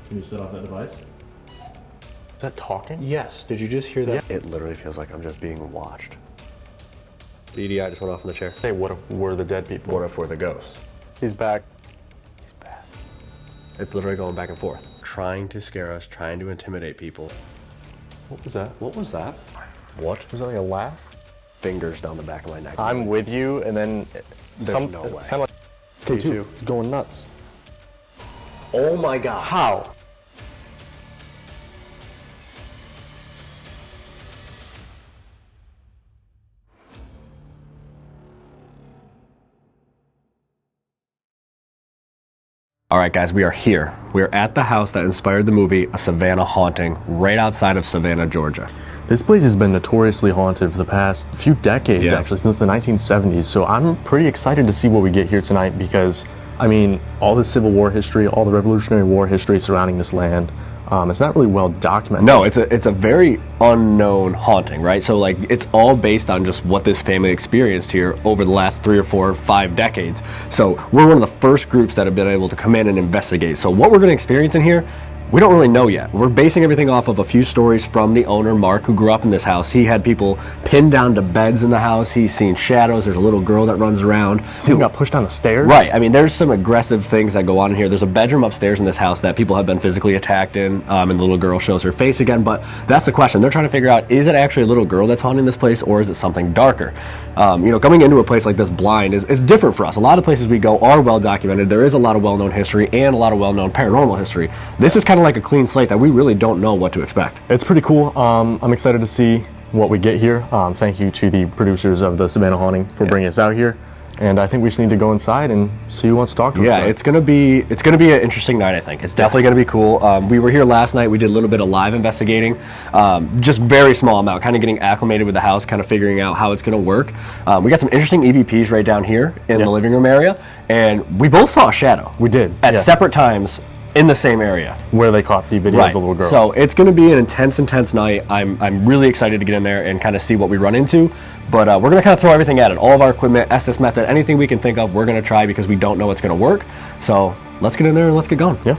Can you set off that device? Is that talking? Yes. Did you just hear that? Yeah. It literally feels like I'm just being watched. The EDI just went off in the chair. Hey, what if we're the dead people? What if we're the ghosts? He's back. He's back. It's literally going back and forth. Trying to scare us, trying to intimidate people. What was that? What was that? What? Was that like a laugh? Fingers down the back of my neck. I'm with you, and then no way. Sound like K2. He's going nuts. Oh my God. How? All right, guys, we are here. We are at the house that inspired the movie A Savannah Haunting, right outside of Savannah, Georgia. This place has been notoriously haunted for the past few decades, actually, since the 1970s. So I'm pretty excited to see what we get here tonight because, I mean, all the Civil War history, all the Revolutionary War history surrounding this land, it's not really well documented. No, it's a very unknown haunting, right? So like it's all based on just what this family experienced here over the last 3 or 4 or 5 decades. So we're one of the first groups that have been able to come in and investigate. So what we're going to experience in here, we don't really know yet. We're basing everything off of a few stories from the owner, Mark, who grew up in this house. He had people pinned down to beds in the house. He's seen shadows. There's a little girl that runs around. Someone got pushed down the stairs? Right. I mean, there's some aggressive things that go on in here. There's a bedroom upstairs in this house that people have been physically attacked in, and the little girl shows her face again. But that's the question. They're trying to figure out, is it actually a little girl that's haunting this place, or is it something darker? Coming into a place like this blind is different for us. A lot of places we go are well documented. There is a lot of well-known history and a lot of well-known paranormal history. This is kind of like a clean slate that we really don't know what to expect. It's pretty cool. I'm excited to see what we get here. Thank you to the producers of the Savannah Haunting for bringing us out here. And I think we just need to go inside and see who wants to talk to us. Yeah, it's gonna be an interesting night. I think it's definitely gonna be cool. We were here last night. We did a little bit of live investigating, just very small amount, kind of getting acclimated with the house, kind of figuring out how it's gonna work. We got some interesting EVPs right down here in the living room area, and we both saw a shadow. We did at separate times in the same area where they caught the video of the little girl. So it's going to be an intense night. I'm really excited to get in there and kind of see what we run into. But we're going to kind of throw everything at it. All of our equipment, Estes method, anything we can think of, we're going to try because we don't know what's going to work. So let's get in there and let's get going. Yeah.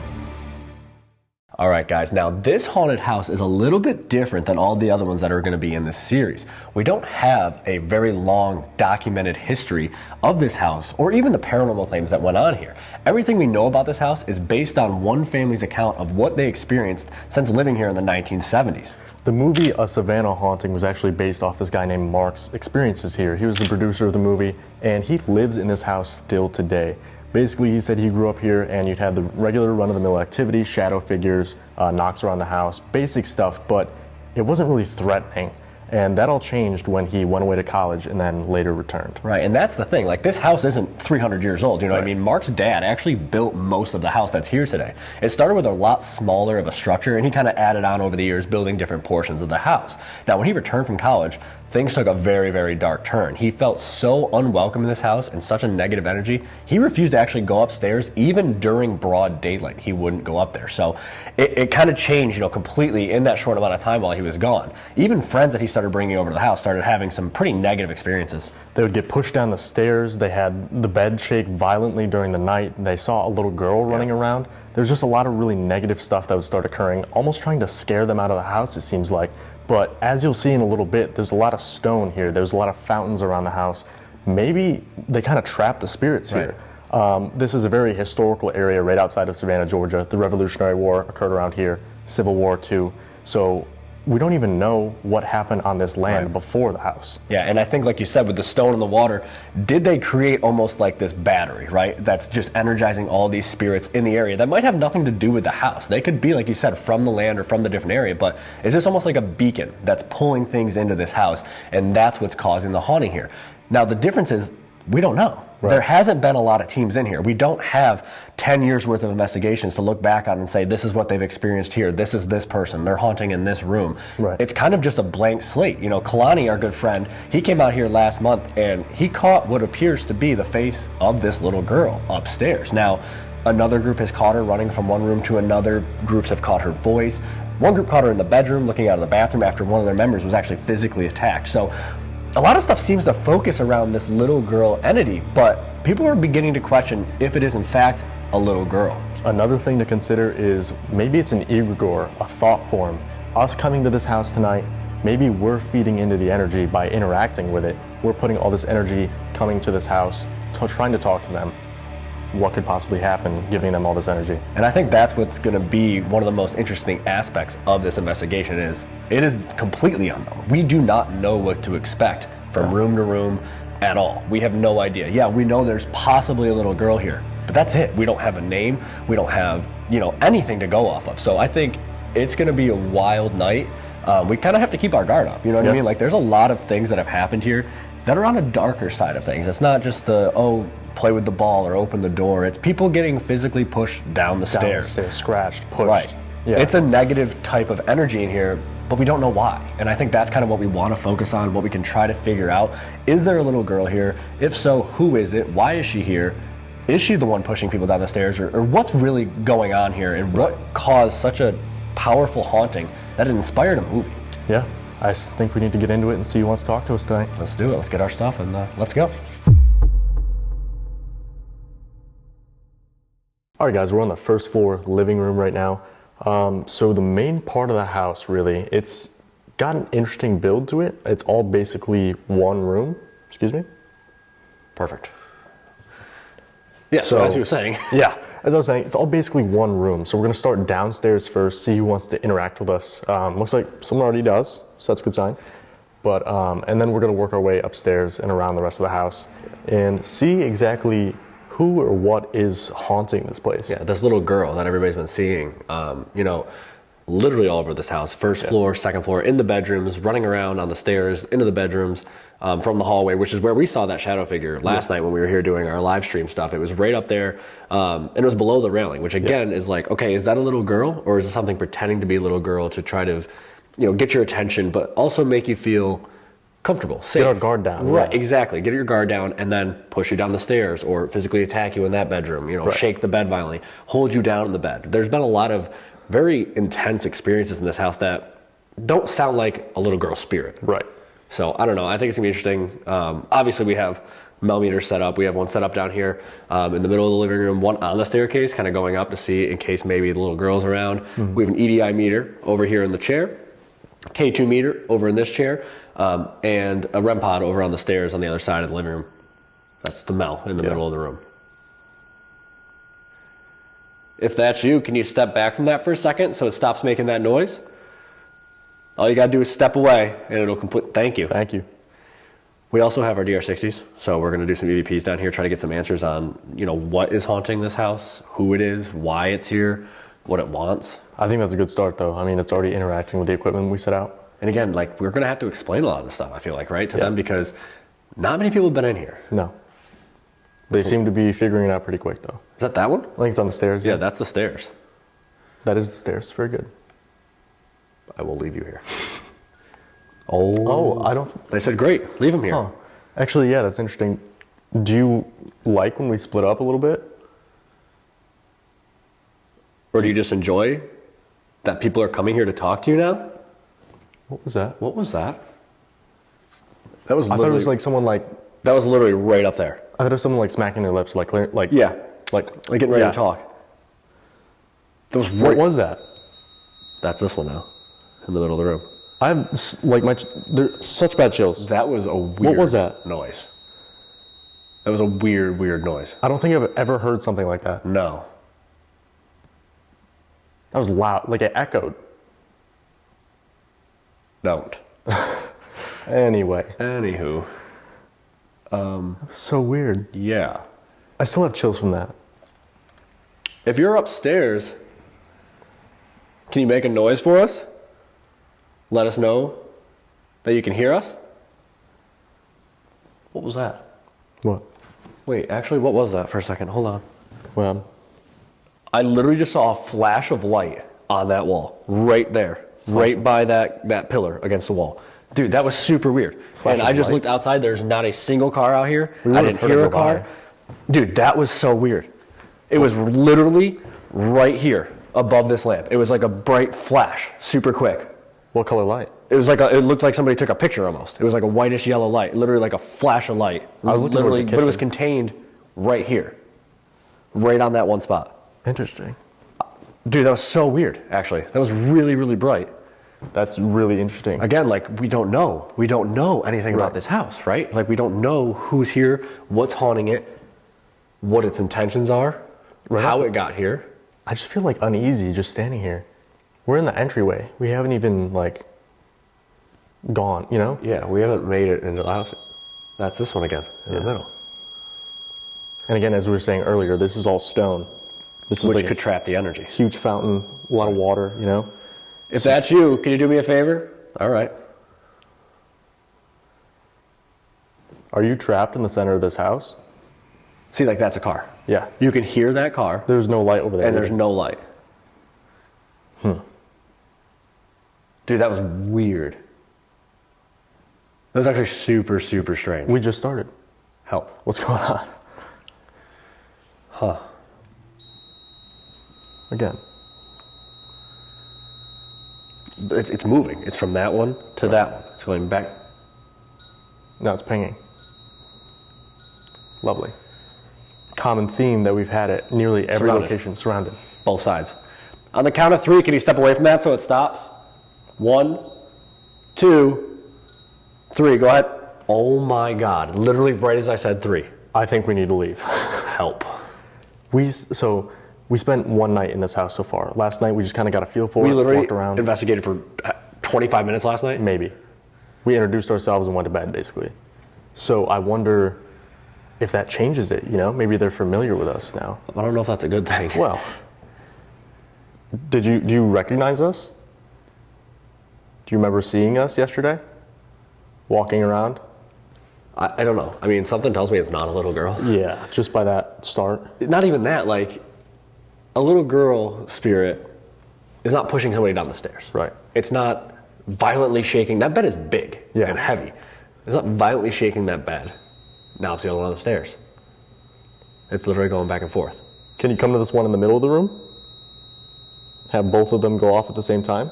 All right, guys, now this haunted house is a little bit different than all the other ones that are going to be in this series. We don't have a very long documented history of this house or even the paranormal claims that went on here. Everything we know about this house is based on one family's account of what they experienced since living here in the 1970s. The movie A Savannah Haunting was actually based off this guy named Mark's experiences here. He was the producer of the movie, and he lives in this house still today. Basically, he said he grew up here and you'd have the regular run-of-the-mill activity, shadow figures, knocks around the house, basic stuff, but it wasn't really threatening. And that all changed when he went away to college and then later returned. Right, and that's the thing. Like, this house isn't 300 years old, you know what I mean? Mark's dad actually built most of the house that's here today. It started with a lot smaller of a structure, and he kind of added on over the years, building different portions of the house. Now, when he returned from college, things took a very dark turn. He felt so unwelcome in this house and such a negative energy, he refused to actually go upstairs, even during broad daylight. He wouldn't go up there. So it kind of changed, completely in that short amount of time while he was gone. Even friends that he started bringing over to the house started having some pretty negative experiences. They would get pushed down the stairs. They had the bed shake violently during the night. They saw a little girl running around. There's just a lot of really negative stuff that would start occurring, almost trying to scare them out of the house, it seems like. But as you'll see in a little bit, there's a lot of stone here. There's a lot of fountains around the house. Maybe they kind of trapped the spirits here. This is a very historical area right outside of Savannah, Georgia. The Revolutionary War occurred around here, Civil War too. So we don't even know what happened on this land before the house. Yeah, and I think, like you said, with the stone in the water, did they create almost like this battery, right? That's just energizing all these spirits in the area that might have nothing to do with the house. They could be, like you said, from the land or from the different area, but is this almost like a beacon that's pulling things into this house, and that's what's causing the haunting here? Now, the difference is, we don't know. There hasn't been a lot of teams in here. We don't have 10 years worth of investigations to look back on and say, this is what they've experienced here. This is this person. They're haunting in this room. It's kind of just a blank slate. Kalani, our good friend, he came out here last month and he caught what appears to be the face of this little girl upstairs. Now, another group has caught her running from one room to another. Groups have caught her voice. One group caught her in the bedroom, looking out of the bathroom after one of their members was actually physically attacked. So a lot of stuff seems to focus around this little girl entity, but people are beginning to question if it is in fact a little girl. Another thing to consider is maybe it's an egregore, a thought form. Us coming to this house tonight, maybe we're feeding into the energy by interacting with it. We're putting all this energy coming to this house, trying to talk to them. What could possibly happen giving them all this energy? And I think that's what's going to be one of the most interesting aspects of this investigation is it is completely unknown. We do not know what to expect from room to room at all. We have no idea. Yeah, we know there's possibly a little girl here, but that's it. We don't have a name. We don't have, anything to go off of. So I think it's going to be a wild night. We kind of have to keep our guard up. You know what I mean? Like there's a lot of things that have happened here that are on a darker side of things. It's not just play with the ball or open the door. It's people getting physically pushed down the stairs. Scratched, pushed. Right. Yeah. It's a negative type of energy in here, but we don't know why. And I think that's kind of what we want to focus on, what we can try to figure out. Is there a little girl here? If so, who is it? Why is she here? Is she the one pushing people down the stairs? Or what's really going on here? And what caused such a powerful haunting that it inspired a movie? Yeah, I think we need to get into it and see who wants to talk to us tonight. Let's do it. Let's get our stuff and let's go. All right, guys, we're on the first floor living room right now. So the main part of the house, really, it's got an interesting build to it. It's all basically one room. Excuse me? Perfect. Yeah, so as you were saying. Yeah, as I was saying, it's all basically one room. So we're gonna start downstairs first, see who wants to interact with us. Looks like someone already does, so that's a good sign. But, and then we're gonna work our way upstairs and around the rest of the house and see exactly who or what is haunting this place. Yeah, this little girl that everybody's been seeing, literally all over this house. First floor, second floor, in the bedrooms, running around on the stairs, into the bedrooms, from the hallway, which is where we saw that shadow figure last night when we were here doing our live stream stuff. It was right up there, and it was below the railing, which again is like, okay, is that a little girl? Or is it something pretending to be a little girl to try to, get your attention, but also make you feel comfortable, safe. Get our guard down. Right, yeah. Exactly. Get your guard down and then push you down the stairs or physically attack you in that bedroom, shake the bed violently, hold you down in the bed. There's been a lot of very intense experiences in this house that don't sound like a little girl's spirit. Right. So I don't know. I think it's gonna be interesting. Obviously we have millimeters set up. We have one set up down here in the middle of the living room, one on the staircase, kind of going up to see in case maybe the little girl's around. Mm-hmm. We have an EDI meter over here in the chair, K2 meter over in this chair, and a REM pod over on the stairs on the other side of the living room. That's the Mel in the middle of the room. If that's you, can you step back from that for a second so it stops making that noise? All you gotta do is step away and it'll complete. Thank you. Thank you. We also have our DR60s, so we're gonna do some EVPs down here, try to get some answers on, what is haunting this house, who it is, why it's here, what it wants. I think that's a good start, though. I mean, it's already interacting with the equipment we set out. And again, we're gonna have to explain a lot of this stuff, I feel like, right, to them, because not many people have been in here. No. They seem to be figuring it out pretty quick, though. Is that one? I think it's on the stairs. Yeah, that's the stairs. That is the stairs. Very good. I will leave you here. Oh, I don't... They said, great, leave him here. Huh. Actually, yeah, that's interesting. Do you like when we split up a little bit? Or do you just enjoy that people are coming here to talk to you now? What was that? What was that? That was I thought it was like someone like... That was literally right up there. I thought it was someone like smacking their lips, like yeah, like getting ready to talk. That was What was that? That's this one now, in the middle of the room. I have there's such bad chills. That was a weird. What was that? Noise? That was a weird noise. I don't think I've ever heard something like that. No. That was loud, like it echoed. Don't. Anyway. Anywho. So weird. Yeah. I still have chills from that. If you're upstairs, can you make a noise for us? Let us know that you can hear us. What was that? What? Wait, actually, what was that for a second? Hold on. Well, I literally just saw a flash of light on that wall, right there, right by that pillar against the wall. Dude, that was super weird. And I just looked outside. There's not a single car out here. I didn't hear a car. Dude, that was so weird. It was literally right here above this lamp. It was like a bright flash, super quick. What color light? It was like it looked like somebody took a picture almost. It was like a whitish yellow light, literally like a flash of light. I was looking towards the but it was contained right here. right on that one spot. Interesting. Dude, that was so weird, actually. That was really, really bright. That's really interesting. Again, like, we don't know. We don't know anything about this house, right? Like, we don't know who's here, what's haunting it, what its intentions are, how it got here. I just feel like uneasy just standing here. We're in the entryway. We haven't even like gone, you know? Yeah, we haven't made it into the house. That's this one again, in the middle. And again, as we were saying earlier, this is all stone. This is Which like could trap the energy. a huge fountain, a lot of water, you know? If that's you, can you do me a favor? All right. Are you trapped in the center of this house? See, like, that's a car. Yeah. You can hear that car, There's no light over there. and there's no light. Dude, that was weird. That was actually super, super strange. We just started. Help. What's going on? Huh. Again. It's moving. It's from that one to that one. It's going back. Now it's pinging. Lovely. Common theme that we've had at nearly every Surrounded. location, surrounded. Both sides. On the count of 3, can you step away from that so it stops? 1, 2, 3. Go ahead. Oh my God. Literally right as I said 3. I think we need to leave. Help. We spent one night in this house so far. Last night we just kind of got a feel for We it, literally walked around. investigated for 25 minutes last night. Maybe. We introduced ourselves and went to bed, basically. So I wonder if that changes it, you know? Maybe they're familiar with us now. I don't know if that's a good thing. Well, do you recognize us? Do you remember seeing us yesterday? Walking around? I don't know. I mean, something tells me it's not a little girl. Yeah, just by that start. Not even that. Like, a little girl spirit is not pushing somebody down the stairs. Right. It's not violently shaking. That bed is big and heavy. It's not violently shaking that bed. Now it's the other one on the stairs. It's literally going back and forth. Can you come to this one in the middle of the room? Have both of them go off at the same time?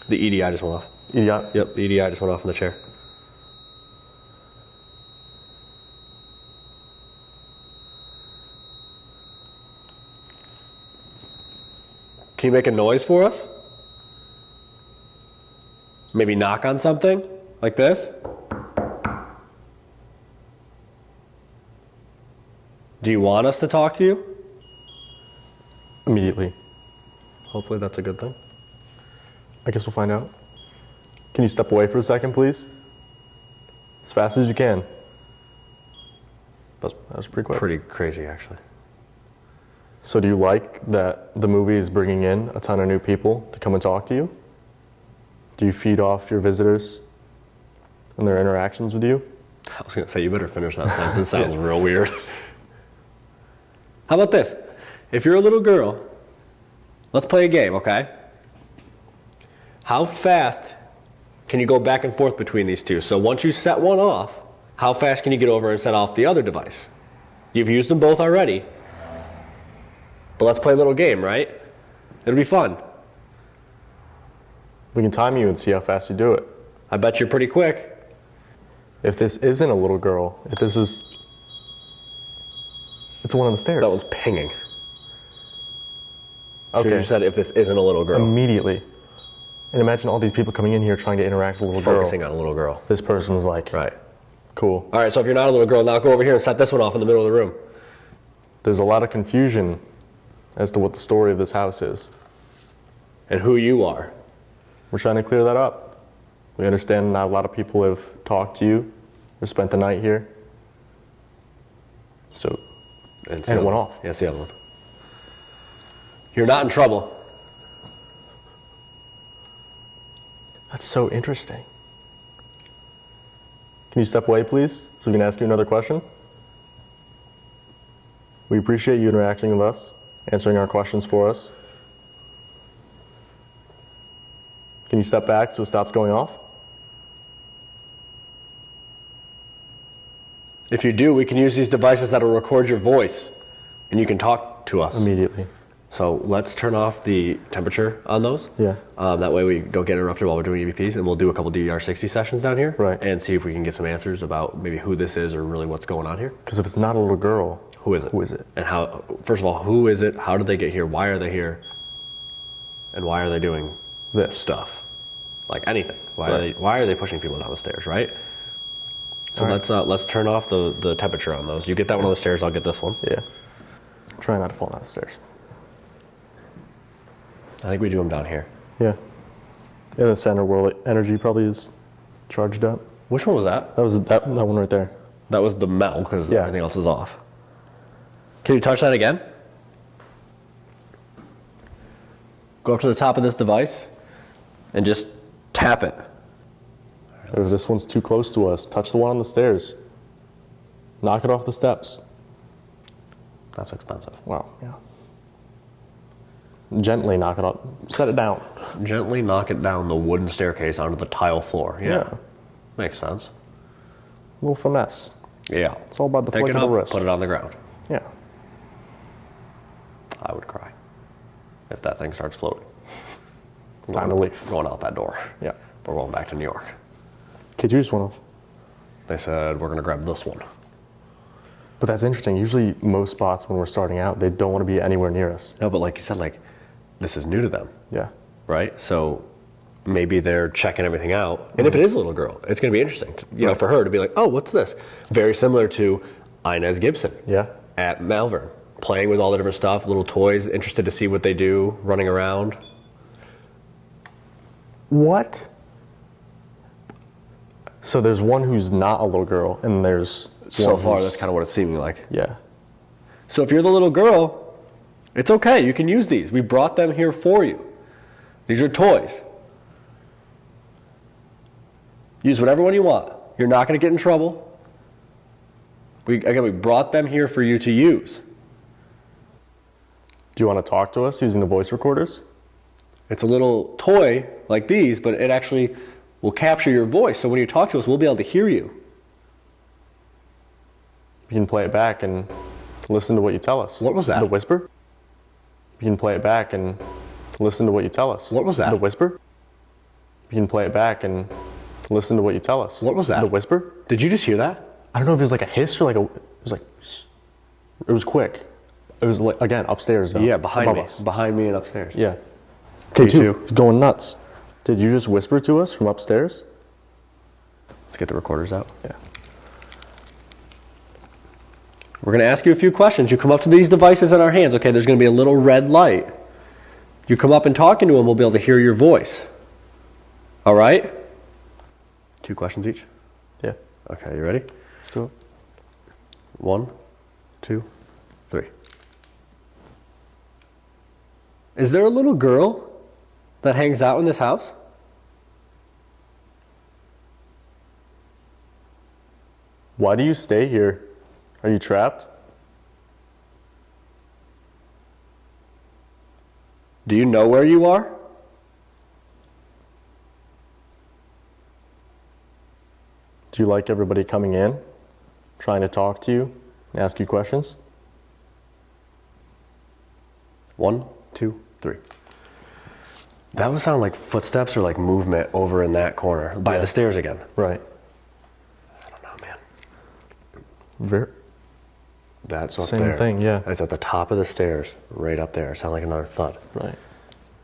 The EDI just went off. You got Yep, the EDI just went off in the chair. Can you make a noise for us? Maybe knock on something like this? Do you want us to talk to you? immediately. Hopefully that's a good thing. I guess we'll find out. Can you step away for a second, please? As fast as you can. That was pretty quick. Pretty crazy, actually. So do you like that the movie is bringing in a ton of new people to come and talk to you? Do you feed off your visitors and their interactions with you? I was going to say, you better finish that sentence. It sounds real weird. How about this? If you're a little girl, let's play a game, okay? How fast can you go back and forth between these two? So once you set one off, how fast can you get over and set off the other device? You've used them both already. But let's play a little game, right? It'll be fun. We can time you and see how fast you do it. I bet you're pretty quick. If this isn't a little girl, if this is... It's one on the stairs. That was pinging. Okay. So you said if this isn't a little girl. Immediately. And imagine all these people coming in here trying to interact with a little girl. Focusing on a little girl. This person's like, Right. cool. All right, so if you're not a little girl, now go over here and set this one off in the middle of the room. There's a lot of confusion as to what the story of this house is. And who you are. We're trying to clear that up. We understand not a lot of people have talked to you or spent the night here. So, And it went off. Yeah, it's the other one. You're not in trouble. That's so interesting. Can you step away, please, so we can ask you another question? We appreciate you interacting with us, answering our questions for us. Can you step back so it stops going off? If you do, we can use these devices that'll record your voice, and you can talk to us. Immediately. So let's turn off the temperature on those. Yeah. That way we don't get interrupted while we're doing EVPs, and we'll do a couple DDR60 sessions down here. Right. And see if we can get some answers about maybe who this is or really what's going on here. Because if it's not a little girl, Who is it? Who is it? And how, first of all, who is it? How did they get here? Why are they here? And why are they doing This stuff? Like anything. Right. Why are they pushing people down the stairs, right? So All right. let's turn off the temperature on those. You get that one on the stairs, I'll get this one. Yeah. Try not to fall down the stairs. I think we do them down here. Yeah. In the center where the energy probably is charged up. Which one was that? That was that one right there. That was the metal, because Yeah. everything else is off. Can you touch that again? Go up to the top of this device and just tap it. If this one's too close to us, touch the one on the stairs. Knock it off the steps. That's expensive. Wow. Yeah. Gently knock it off. Set it down. Gently knock it down the wooden staircase onto the tile floor. Yeah. Yeah. Makes sense. A little finesse. Yeah. It's all about the Pick flick it of the up, wrist. put it on the ground. Yeah. I would cry if that thing starts floating. Time to leave. Going out that door. Yeah. We're going back to New York. Kid, you just went off. They said, we're going to grab this one. But that's interesting. Usually most spots when we're starting out, they don't want to be anywhere near us. No, but like you said, like, this is new to them, Yeah. right? So maybe they're checking everything out. And if it is a little girl, it's going to be interesting, you know, for her to be like, oh, what's this? Very similar to Inez Gibson Yeah. at Malvern, playing with all the different stuff, little toys, interested to see what they do, running around. What? So there's one who's not a little girl, and there's So one far, who's- that's kind of what it's seeming like. Yeah. So if you're the little girl, it's okay. You can use these. We brought them here for you. These are toys. Use whatever one you want. You're not going to get in trouble. We brought them here for you to use. Do you want to talk to us using the voice recorders? It's a little toy like these, but it actually will capture your voice. So when you talk to us, we'll be able to hear you. You can play it back and listen to what you tell us. What was that? The whisper? You can play it back and listen to what you tell us. What was that? The whisper? You can play it back and listen to what you tell us. What was that? The whisper? Did you just hear that? I don't know if it was like a hiss or like a, it was quick. It was like, again, upstairs though. Yeah, behind above me. us. Behind me and upstairs. Yeah. K2. K2. It's going nuts. Did you just whisper to us from upstairs? Let's get the recorders out. Yeah. We're going to ask you a few questions. You come up to these devices in our hands. Okay, there's going to be a little red light. You come up and talk into them, we'll be able to hear your voice. All right? 2 questions each? Yeah. Okay, you ready? Let's do it. 1, 2, 3. Is there a little girl that hangs out in this house? Why do you stay here? Are you trapped? Do you know where you are? Do you like everybody coming in, trying to talk to you, and ask you questions? 1, 2, 3. That would sound like footsteps or like movement over in that corner by the stairs again. Right. I don't know, man. That's up Same there. thing, yeah. It's at the top of the stairs, right up there. Sound like another thud. Right.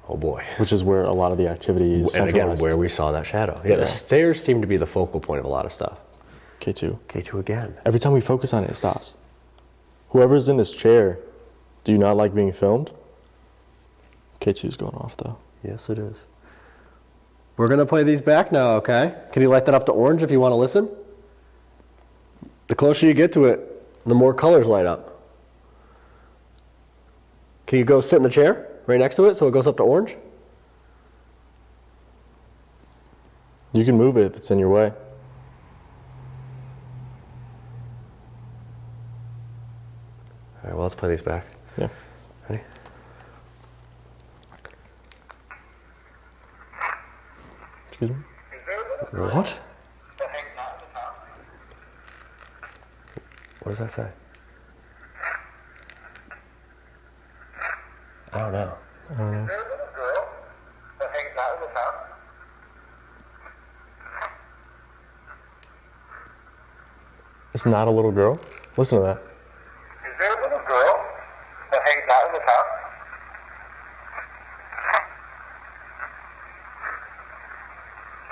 Oh boy. Which is where a lot of the activity is And again, centralized. where we saw that shadow. Yeah, the Yeah. stairs seem to be the focal point of a lot of stuff. K2. K2 again. Every time we focus on it, it stops. Whoever's in this chair, do you not like being filmed? K2's going off though. Yes, it is. We're going to play these back now, okay? Can you light that up to orange if you want to listen? The closer you get to it, the more colors light up. Can you go sit in the chair right next to it so it goes up to orange? You can move it if it's in your way. All right, well, let's play these back. Yeah. Ready? Excuse me? What? What does that say? I don't know. Is there a little girl that hangs out in this house? It's not a little girl? Listen to that. Is there a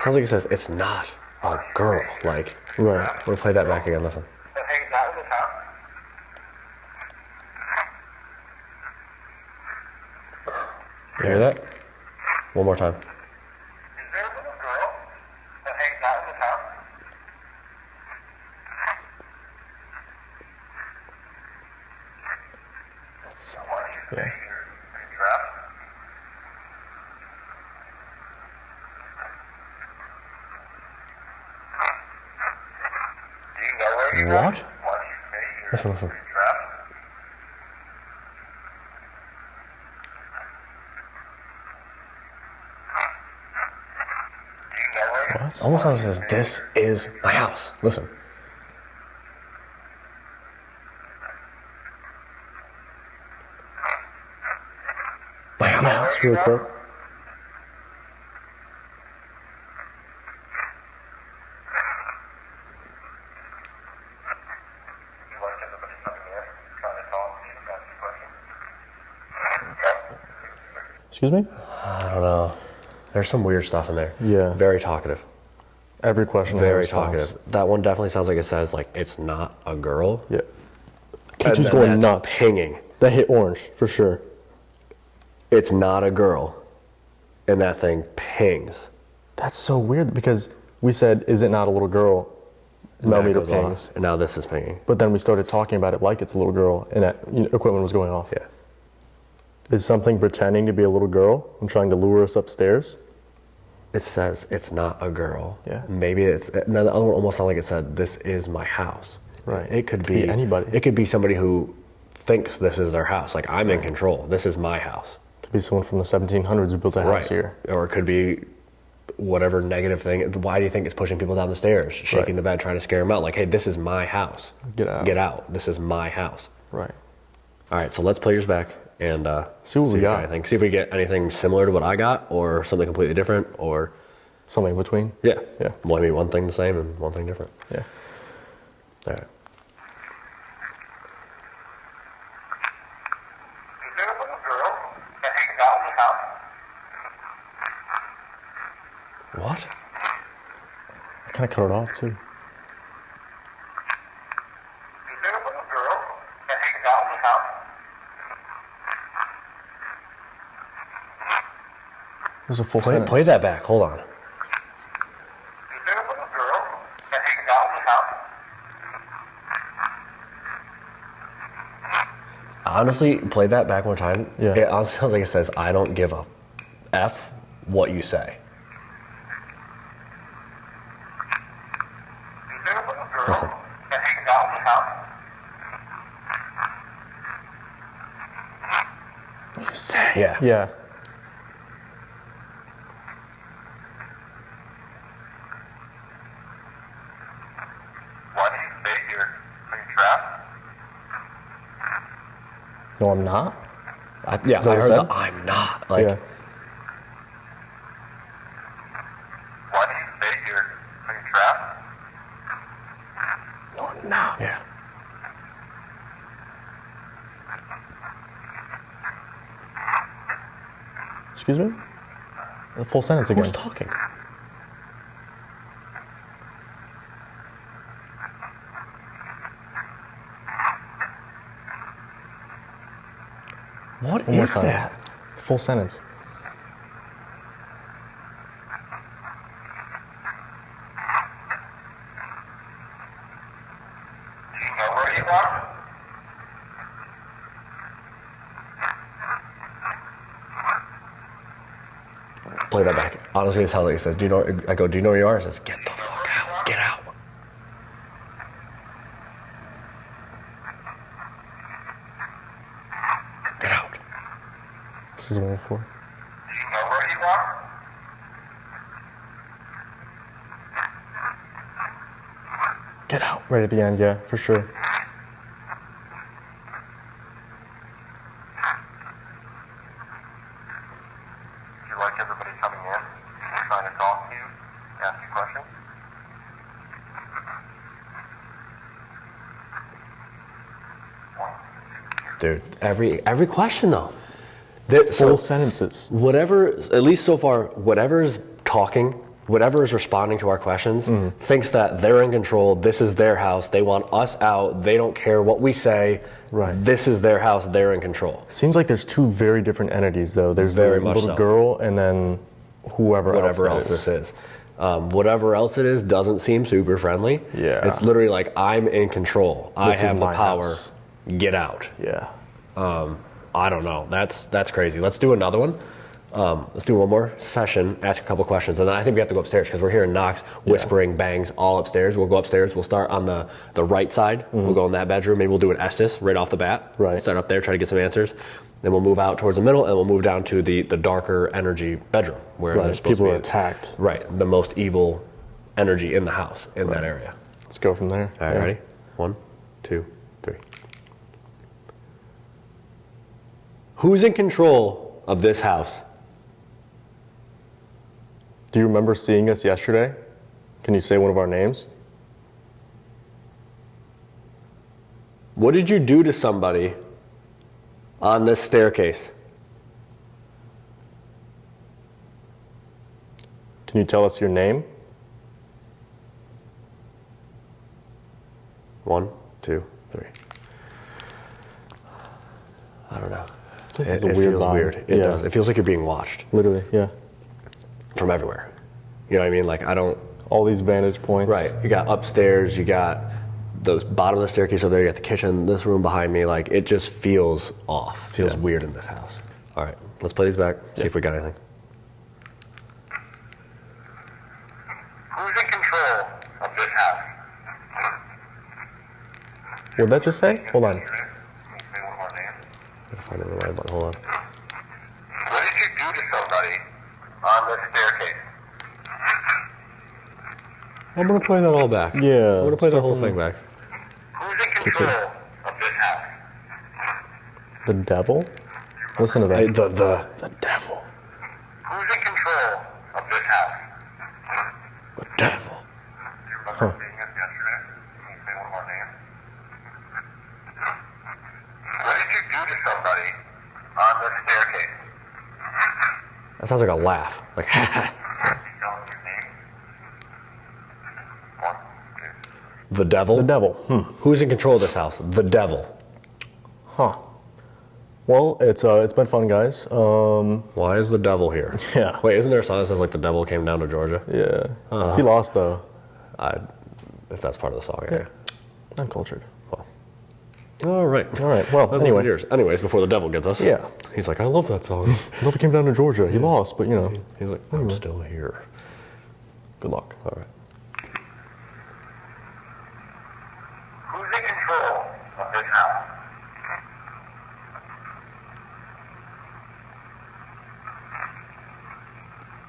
sounds like it says it's not a girl. Like, Right. we'll play that back again. Listen. that hangs out in this house? You hear that? One more time. Is there a little girl that hangs out in this house? Why do you say Yeah. you're trapped? Do you know where you're What? at? Why do you say you're Listen, listen. trapped? Do you know where you're What? Almost sounds like it says, this is my house. Listen. My house. It's really quick. You like everybody coming in, trying to talk to you, ask you questions? Excuse me? I don't know. There's some weird stuff in there. Yeah. Very talkative. Every question. Very response. talkative. That one definitely sounds like it says, like, it's not a girl. Yeah. And Keeps then going that's nuts. Pinging. That hit orange for sure. It's not a girl. And that thing pings. That's so weird because we said, "Is it not a little girl?" And that Millimeter goes off. pings. And now this is pinging. But then we started talking about it like it's a little girl, and equipment was going off. Yeah. Is something pretending to be a little girl and trying to lure us upstairs? It says it's not a girl. Yeah. Maybe it's. Now the other one almost sounded like it said, "This is my house." Right. It could be be anybody. It could be somebody who thinks this is their house. Like, I'm in control. This is my house. Could be someone from the 1700s who built a house here. Or it could be whatever negative thing. Why do you think it's pushing people down the stairs, shaking Right. the bed, trying to scare them out? Like, hey, this is my house. Get out. Get out. This is my house. Right. All right, so let's play yours back and See what we got. I think. See if we get anything similar to what I got, or something completely different, or Something in between. yeah, Yeah. Well, maybe one thing the same and one thing different. Yeah. All right. Is there a little girl that hangs out in this house? What? I kind of cut it off too. Is there a little girl that hangs out in this house? There's a full Play, sentence. play that back. Hold on. Is there a little girl that hangs out in this house? Honestly, play that back one time. Yeah. It honestly sounds like it says, "I don't give a f what you say." Is there a little girl Listen. that hangs out in this house? What you say? Yeah. Yeah. Why do you say you're trapped? No, I'm not. Yeah, that I what it heard said? the "I'm not." Like, Yeah. Why do you say you're trapped? No, I'm not. yeah. Excuse me? The full sentence again. Who's talking? What One more is time. that? Full sentence. Do you know where you are? Play that back. Honestly, it sounds like it says, "Do you know?" I go, "Do you know where you are?" It says, "Get the fuck out! Get out!" Get out! This is 104. Do you know where you are? Get out. Right at the end, yeah, for sure. Do you like everybody coming in, trying to talk to you, ask you questions? Dude, every question though. That, Full sentences. whatever, at least so far, whatever is talking whatever is responding to our questions thinks that they're in control. This is their house. They want us out. They don't care what we say. Right. This is their house. They're in control. Seems like there's two very different entities, though. There's Very the much little so. girl and then whatever Else this is. Whatever else it is doesn't seem super friendly. Yeah. It's literally like, I'm in control. I This is have the my power. house. Get out. Yeah. I don't know. That's crazy. Let's do another one. Let's do one more session, ask a couple questions, and then I think we have to go upstairs because we're hearing knocks, whispering, bangs all upstairs. We'll go upstairs. We'll start on the right side. We'll go in that bedroom. Maybe we'll do an Estes right off the bat. Right. Start up there, try to get some answers. Then we'll move out towards the middle, and we'll move down to the darker energy bedroom where there's supposed People to are be attacked. Right, the most evil energy in the house in that area. Let's go from there. All right, ready? 1, 2, 3. Who's in control of this house? Do you remember seeing us yesterday? Can you say one of our names? What did you do to somebody on this staircase? Can you tell us your name? 1, 2, 3. I don't know. This is a weird feels vibe. weird. It Yeah. does. It feels like you're being watched Literally, yeah. from everywhere. You know what I mean? Like, I don't. All these vantage points. Right. You got upstairs. You got the bottom of the staircase over there. You got the kitchen. This room behind me. Like, it just feels off. Feels weird in this house. All right. Let's play these back. See if we got anything. Who's in control of this house? What'd that just say? Hold on. Can you say one more name? Gotta find it in the right button. Hold on. What did you do to somebody on this staircase? I'm gonna play that all back. Yeah, I'm gonna play the start whole from- thing back. Who's in control of this house? The devil? Listen to that. The devil. Who's in control of this house? devil. Do you remember seeing us yesterday? Can you say one more name? What did you do to somebody on this staircase? That sounds like a laugh. Like, Can you tell us your name? 1, 2. the devil? The devil. Who's in control of this house? The devil. Huh. Well, it's been fun, guys. Why is the devil here? Yeah. Wait, isn't there a song that says like the devil came down to Georgia? Yeah. He lost though. If that's part of the song, yeah. Uncultured. All right. All right. Well, That's anyway. yours. Anyways, before the devil gets us. Yeah. He's like, I love that song. I love he came down to Georgia. He lost, but you know. He's like, I'm still here. Good luck. All right. Who's in control of this house?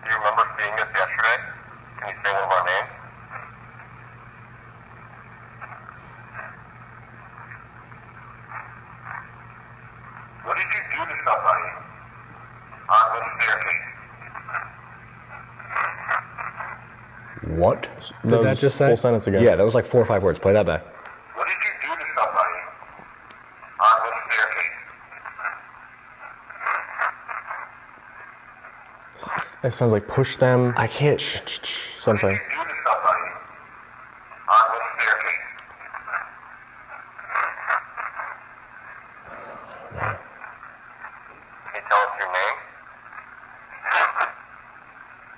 Do you remember seeing us yesterday? Can you say one of our names? What did you do to somebody on this staircase? What That did that was just say? full sentence again. Yeah, that was like 4 or 5 words. Play that back. What did you do to somebody on this staircase? It sounds like push them. I can't. Something. What did you do to somebody on this staircase? Can you tell us your name?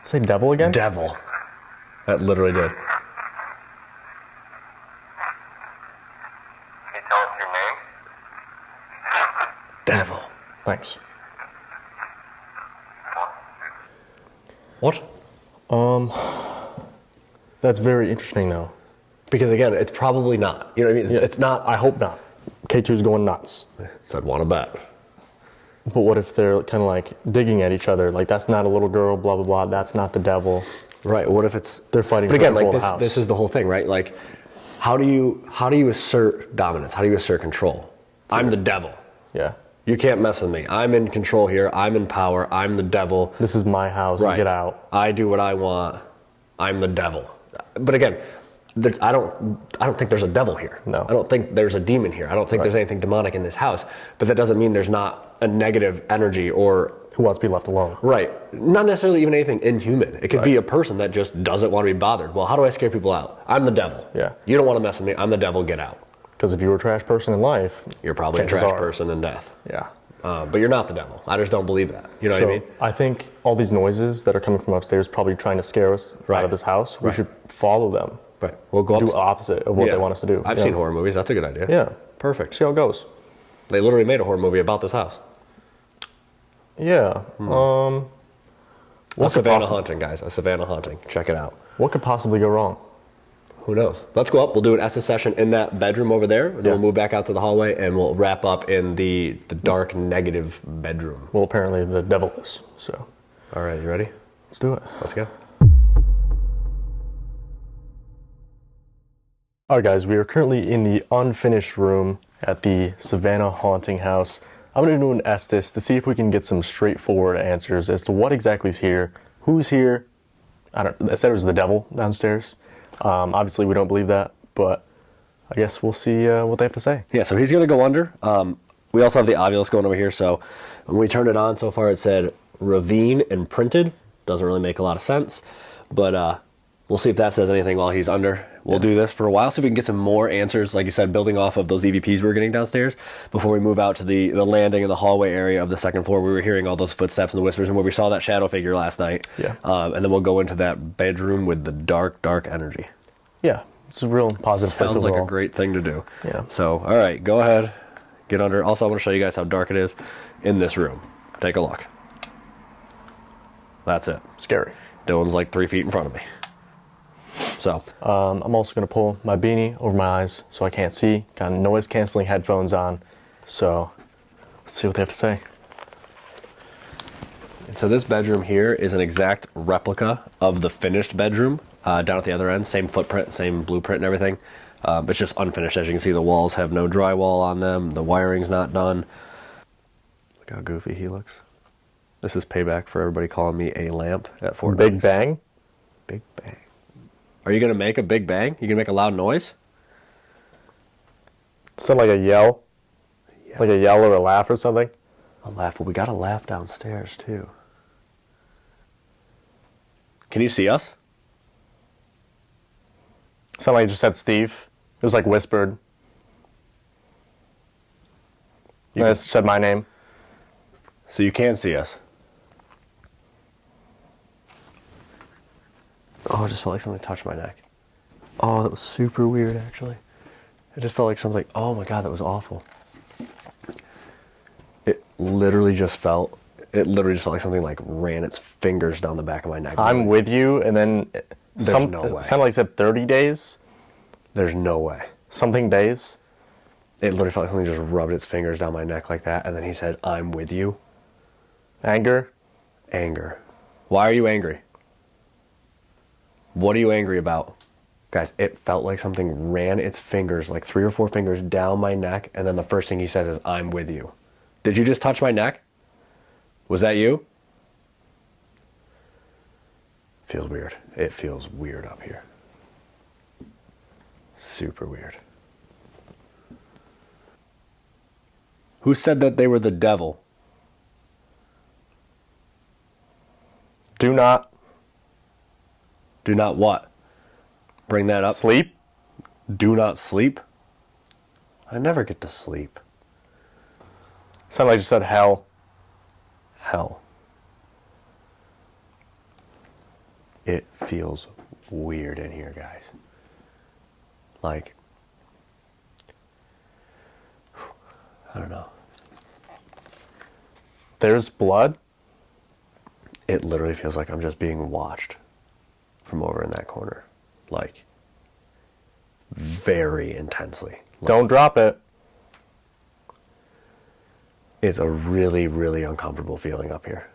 Say devil again? Devil. That literally did. Can you tell us your name? Devil. Thanks. What? That's very interesting though. Because again, it's probably not. You know what I mean? It's not. I hope not. K2's going nuts. So I'd want to bet. But what if they're kind of like digging at each other? Like that's not a little girl, blah blah blah. That's not the devil. Right. What if it's They're fighting But for again, control like of the house. this is the whole thing, right? Like, how do you assert dominance? How do you assert control? I'm the devil. Yeah. You can't mess with me. I'm in control here. I'm in power. I'm the devil. This is my house. Right. Get out. I do what I want. I'm the devil. But again, I don't think there's a devil here. No. I don't think there's a demon here. I don't think there's anything demonic in this house. But that doesn't mean there's not a negative energy or Who wants to be left alone? Right. Not necessarily even anything inhuman. It could be a person that just doesn't want to be bothered. Well, how do I scare people out? I'm the devil. Yeah. You don't want to mess with me. I'm the devil. Get out. Because if you were a trash person in life, You're probably a chances trash are- person in death. Yeah. But you're not the devil. I just don't believe that. You know what I mean? I think all these noises that are coming from upstairs probably trying to scare us out of this house. We should follow them. Right. We'll go up. Do the opposite of what they want us to do. I've seen horror movies. That's a good idea. Yeah. Perfect. See how it goes. They literally made a horror movie about this house. Yeah. A What could Savannah possibly- haunting, guys. A Savannah haunting. Check it out. What could possibly go wrong? Who knows? Let's go up. We'll do an Estes session in that bedroom over there. Then we'll move back out to the hallway, and we'll wrap up in the dark, negative bedroom. Well, apparently the devil is. So All right, you ready? let's do it. Let's go. All right, guys. We are currently in the unfinished room at the Savannah haunting house. I'm going to do an Estes to see if we can get some straightforward answers as to what exactly is here, who's here. I said it was the devil downstairs. Obviously, we don't believe that, but I guess we'll see what they have to say. Yeah, so he's going to go under. We also have the Ovilus going over here, so when we turned it on, so far it said ravine and printed. Doesn't really make a lot of sense, but we'll see if that says anything while he's under. We'll do this for a while, see if we can get some more answers, like you said, building off of those EVPs we were getting downstairs before we move out to the landing and the hallway area of the second floor. We were hearing all those footsteps and the whispers and where we saw that shadow figure last night. Yeah. And then we'll go into that bedroom with the dark, dark energy. Yeah, it's a real positive place Sounds like overall. a great thing to do. Yeah. So, all right, go ahead, get under. Also, I want to show you guys how dark it is in this room. Take a look. That's it. Scary. Dylan's like 3 feet in front of me. So, I'm also going to pull my beanie over my eyes so I can't see. Got noise canceling headphones on. So let's see what they have to say. so this bedroom here is an exact replica of the finished bedroom down at the other end. Same footprint, same blueprint and everything. It's just unfinished. As you can see, the walls have no drywall on them. The wiring's not done. Look how goofy he looks. This is payback for everybody calling me a lamp at Fort Big Knox. bang? Big bang. Are you going to make a big bang? You going to make a loud noise? Sound like a yell? Like a yell or a laugh or something? A laugh. But we got a laugh downstairs, too. Can you see us? Sound like you just said Steve. It was like whispered. You It said my name. So you can see us. Oh, it just felt like something touched my neck. Oh, that was super weird, actually. It just felt like something, oh my God, that was awful. It literally just felt like something like ran its fingers down the back of my neck. I'm with you, and then no way. it sounded like it said 30 days. There's no way. Something days. It literally felt like something just rubbed its fingers down my neck like that, and then he said, I'm with you. Anger. Anger. Why are you angry? What are you angry about? Guys, it felt like something ran its fingers, like 3 or 4 fingers down my neck, and then the first thing he says is, I'm with you. Did you just touch my neck? Was that you? Feels weird. It feels weird up here. Super weird. Who said that they were the devil? Do not Do not what? Bring that up. sleep. Do not sleep? I never get to sleep. Sounded like you said hell. Hell. It feels weird in here, guys. Like, I don't know. There's blood. It literally feels like I'm just being watched from over in that corner. Like, very intensely. Like, Don't drop it. it's a really, really uncomfortable feeling up here.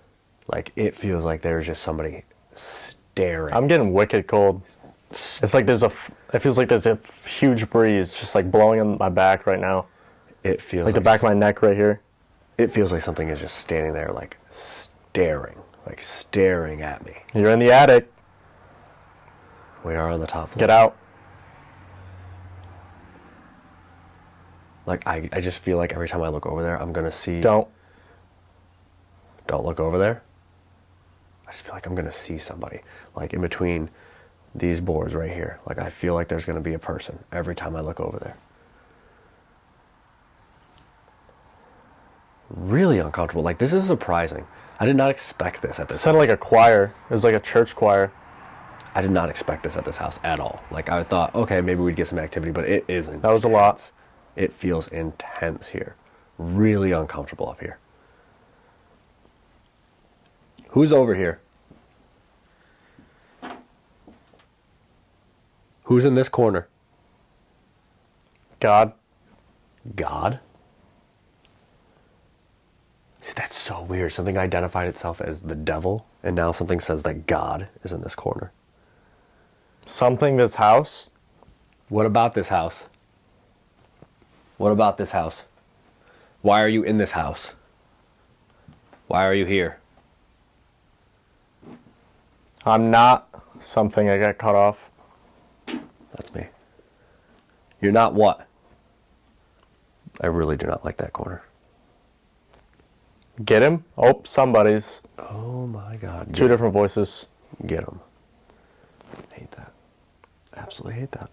Like, it feels like there's just somebody staring. I'm getting wicked cold. It's like it feels like there's a huge breeze just like blowing on my back right now. It feels Like the back of my neck right here. It feels like something is just standing there, like staring at me. You're in the attic. We are on the top floor. Get out. Like, I just feel like every time I look over there, I'm gonna see. Don't. Don't look over there. I just feel like I'm going to see somebody. Like in between these boards right here. Like I feel like there's going to be a person every time I look over there. Really uncomfortable. Like this is surprising. I did not expect this at this It sounded like a choir. It was like a church choir. I did not expect this at this house at all. Like I thought, okay, maybe we'd get some activity, but it isn't. That was a lot. It feels intense here. Really uncomfortable up here. Who's over here? Who's in this corner? God. God? See, that's so weird. Something identified itself as the devil, and now something says that God is in this corner. Something this house? What about this house? What about this house? Why are you in this house? Why are you here? I'm not something. I got cut off. That's me. You're not what? I really do not like that corner. Get him? Oh, somebody's. Oh my God. Two different voices. Get him. Hate that. Absolutely hate that.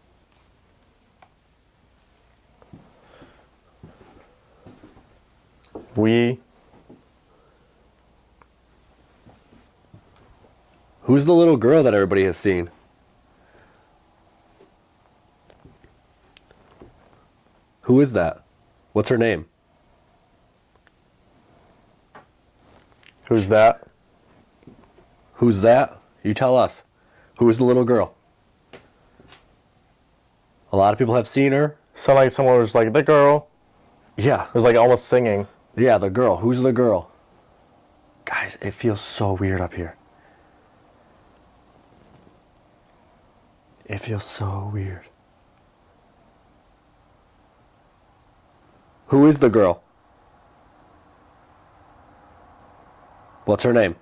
Who's the little girl that everybody has seen? Who is that? What's her name? Who's that? Who's that? You tell us. Who is the little girl? A lot of people have seen her. Sounded like someone was like, the girl. Yeah. It was like almost singing. Yeah, the girl. Who's the girl? Guys, it feels so weird up here. It feels so weird. Who is the girl? What's her name?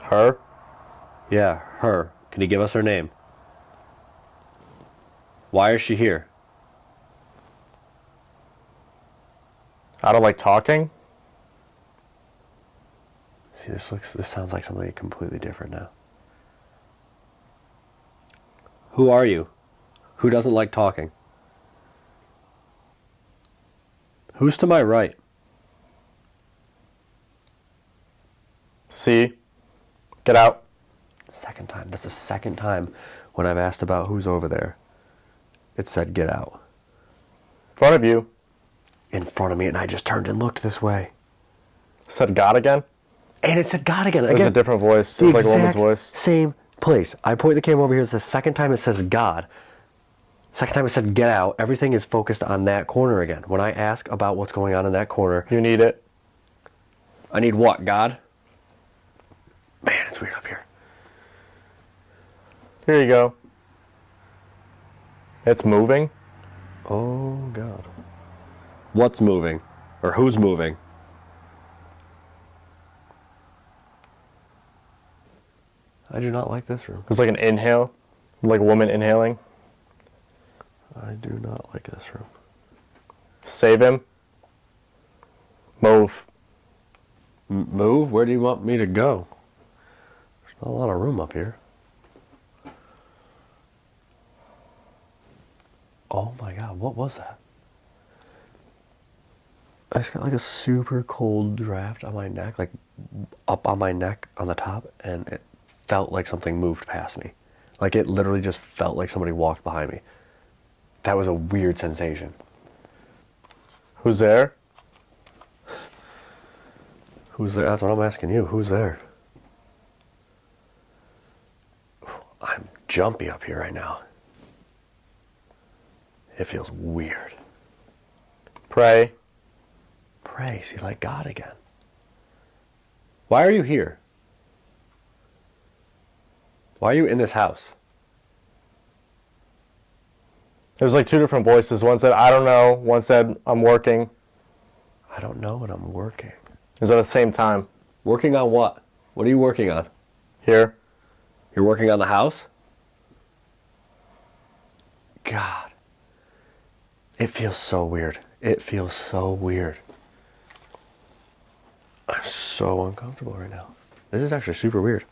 Her? Yeah, her. Can you give us her name? Why is she here? I don't like talking. See, this sounds like something completely different now. Who are you? Who doesn't like talking? Who's to my right? See? Get out. Second time. That's the second time when I've asked about who's over there. It said get out. In front of you. In front of me, and I just turned and looked this way. Said God again? And it said God again. It was a different voice. It The was like a woman's exact voice. same place. I point the camera over here. It's the second time it says God. Second time it said get out. Everything is focused on that corner again. When I ask about what's going on in that corner. You need it. I need what, God? Man, it's weird up here. Here you go. It's moving. Oh, God. What's moving? Or who's moving? I do not like this room. It was like an inhale. Like a woman inhaling. I do not like this room. Save him. Move. Move? Where do you want me to go? There's not a lot of room up here. Oh my God, what was that? I just got like a super cold draft on my neck, like up on my neck on the top, and it felt like something moved past me. Like it literally just felt like somebody walked behind me. That was a weird sensation. Who's there? Who's there? That's what I'm asking you. Who's there? I'm jumpy up here right now. It feels weird. Pray. Pray. See, like God again. Why are you here? Why are you in this house? There was like two different voices. One said, I don't know. One said, I'm working. I don't know, but I'm working. It was at the same time. Working on what? What are you working on? Here. You're working on the house? God. It feels so weird. It feels so weird. I'm so uncomfortable right now. This is actually super weird.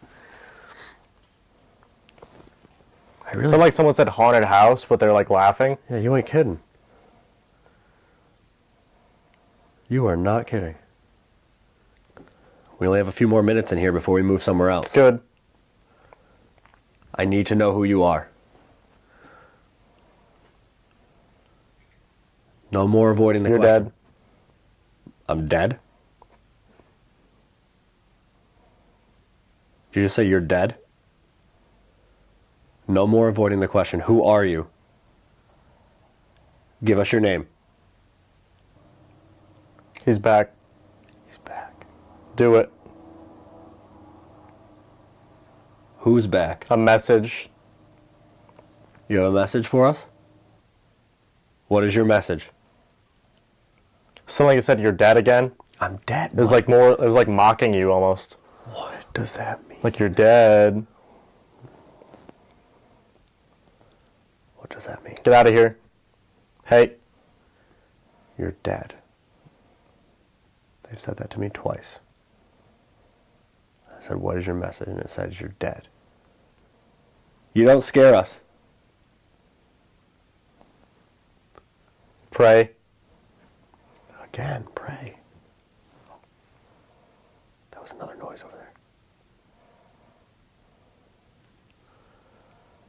It sounded like someone said haunted house, but they're like laughing. Yeah, you ain't kidding. You are not kidding. We only have a few more minutes in here before we move somewhere else. Good. I need to know who you are. No more avoiding the You're question. dead. I'm dead? Did you just say you're dead? No more avoiding the question. Who are you? Give us your name. He's back. He's back. Do it. Who's back? A message. You have a message for us? What is your message? Something like you said, you're dead again. I'm dead. It was like more, it was like mocking you almost. What does that mean? Like you're dead. What does that mean? Get out of here. Hey. You're dead. They've said that to me twice. I said, what is your message? And it says you're dead. You don't scare us. Pray. Again, pray. That was another noise over there.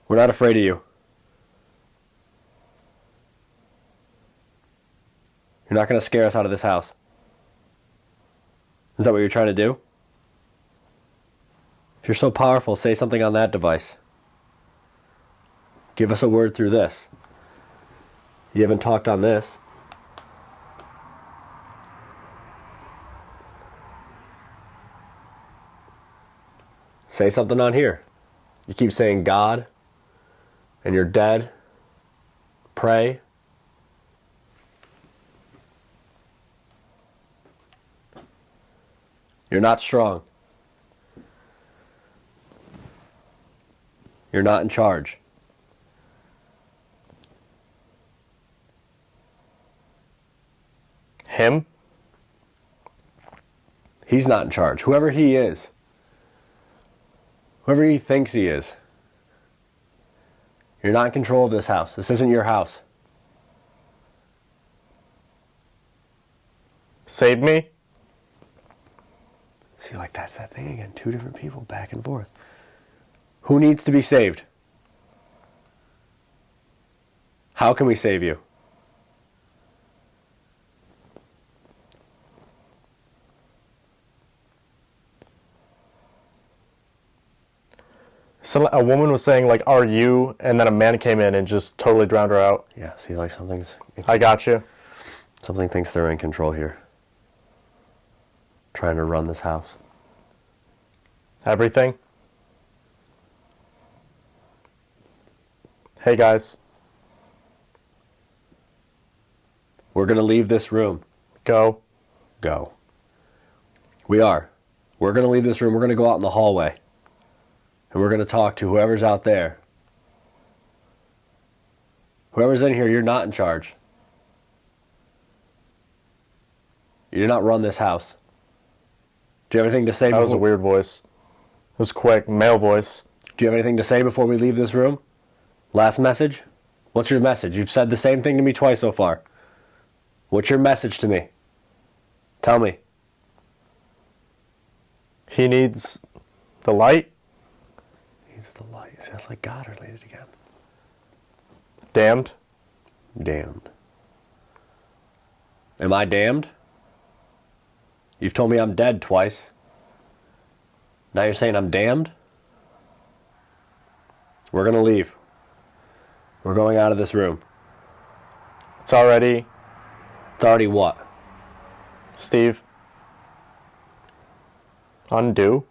We're not afraid of you. You're not going to scare us out of this house. Is that what you're trying to do? If you're so powerful, say something on that device. Give us a word through this. You haven't talked on this. Say something on here. You keep saying God, and you're dead. Pray. You're not strong. You're not in charge. Him? He's not in charge. Whoever he is. Whoever he thinks he is. You're not in control of this house. This isn't your house. Save me? See, like that's that thing again. Two different people back and forth. Who needs to be saved? How can we save you? So a woman was saying like, are you? And then a man came in and just totally drowned her out. Yeah, see, like something's... I got you. Something thinks they're in control here. Trying to run this house. Everything. Hey guys. We're going to leave this room. Go. Go. We are. We're going to leave this room. We're going to go out in the hallway. And we're going to talk to whoever's out there. Whoever's in here, you're not in charge. You do not run this house. Do you have anything to say That before... was a weird voice. It was quick. Male voice. Do you have anything to say before we leave this room? Last message? What's your message? You've said the same thing to me twice so far. What's your message to me? Tell me. He needs the light. He's the light. See, that's like God related again. Damned. Damned. Am I damned? You've told me I'm dead twice. Now you're saying I'm damned? We're going to leave. We're going out of this room. It's already It's already what? Steve. Undo.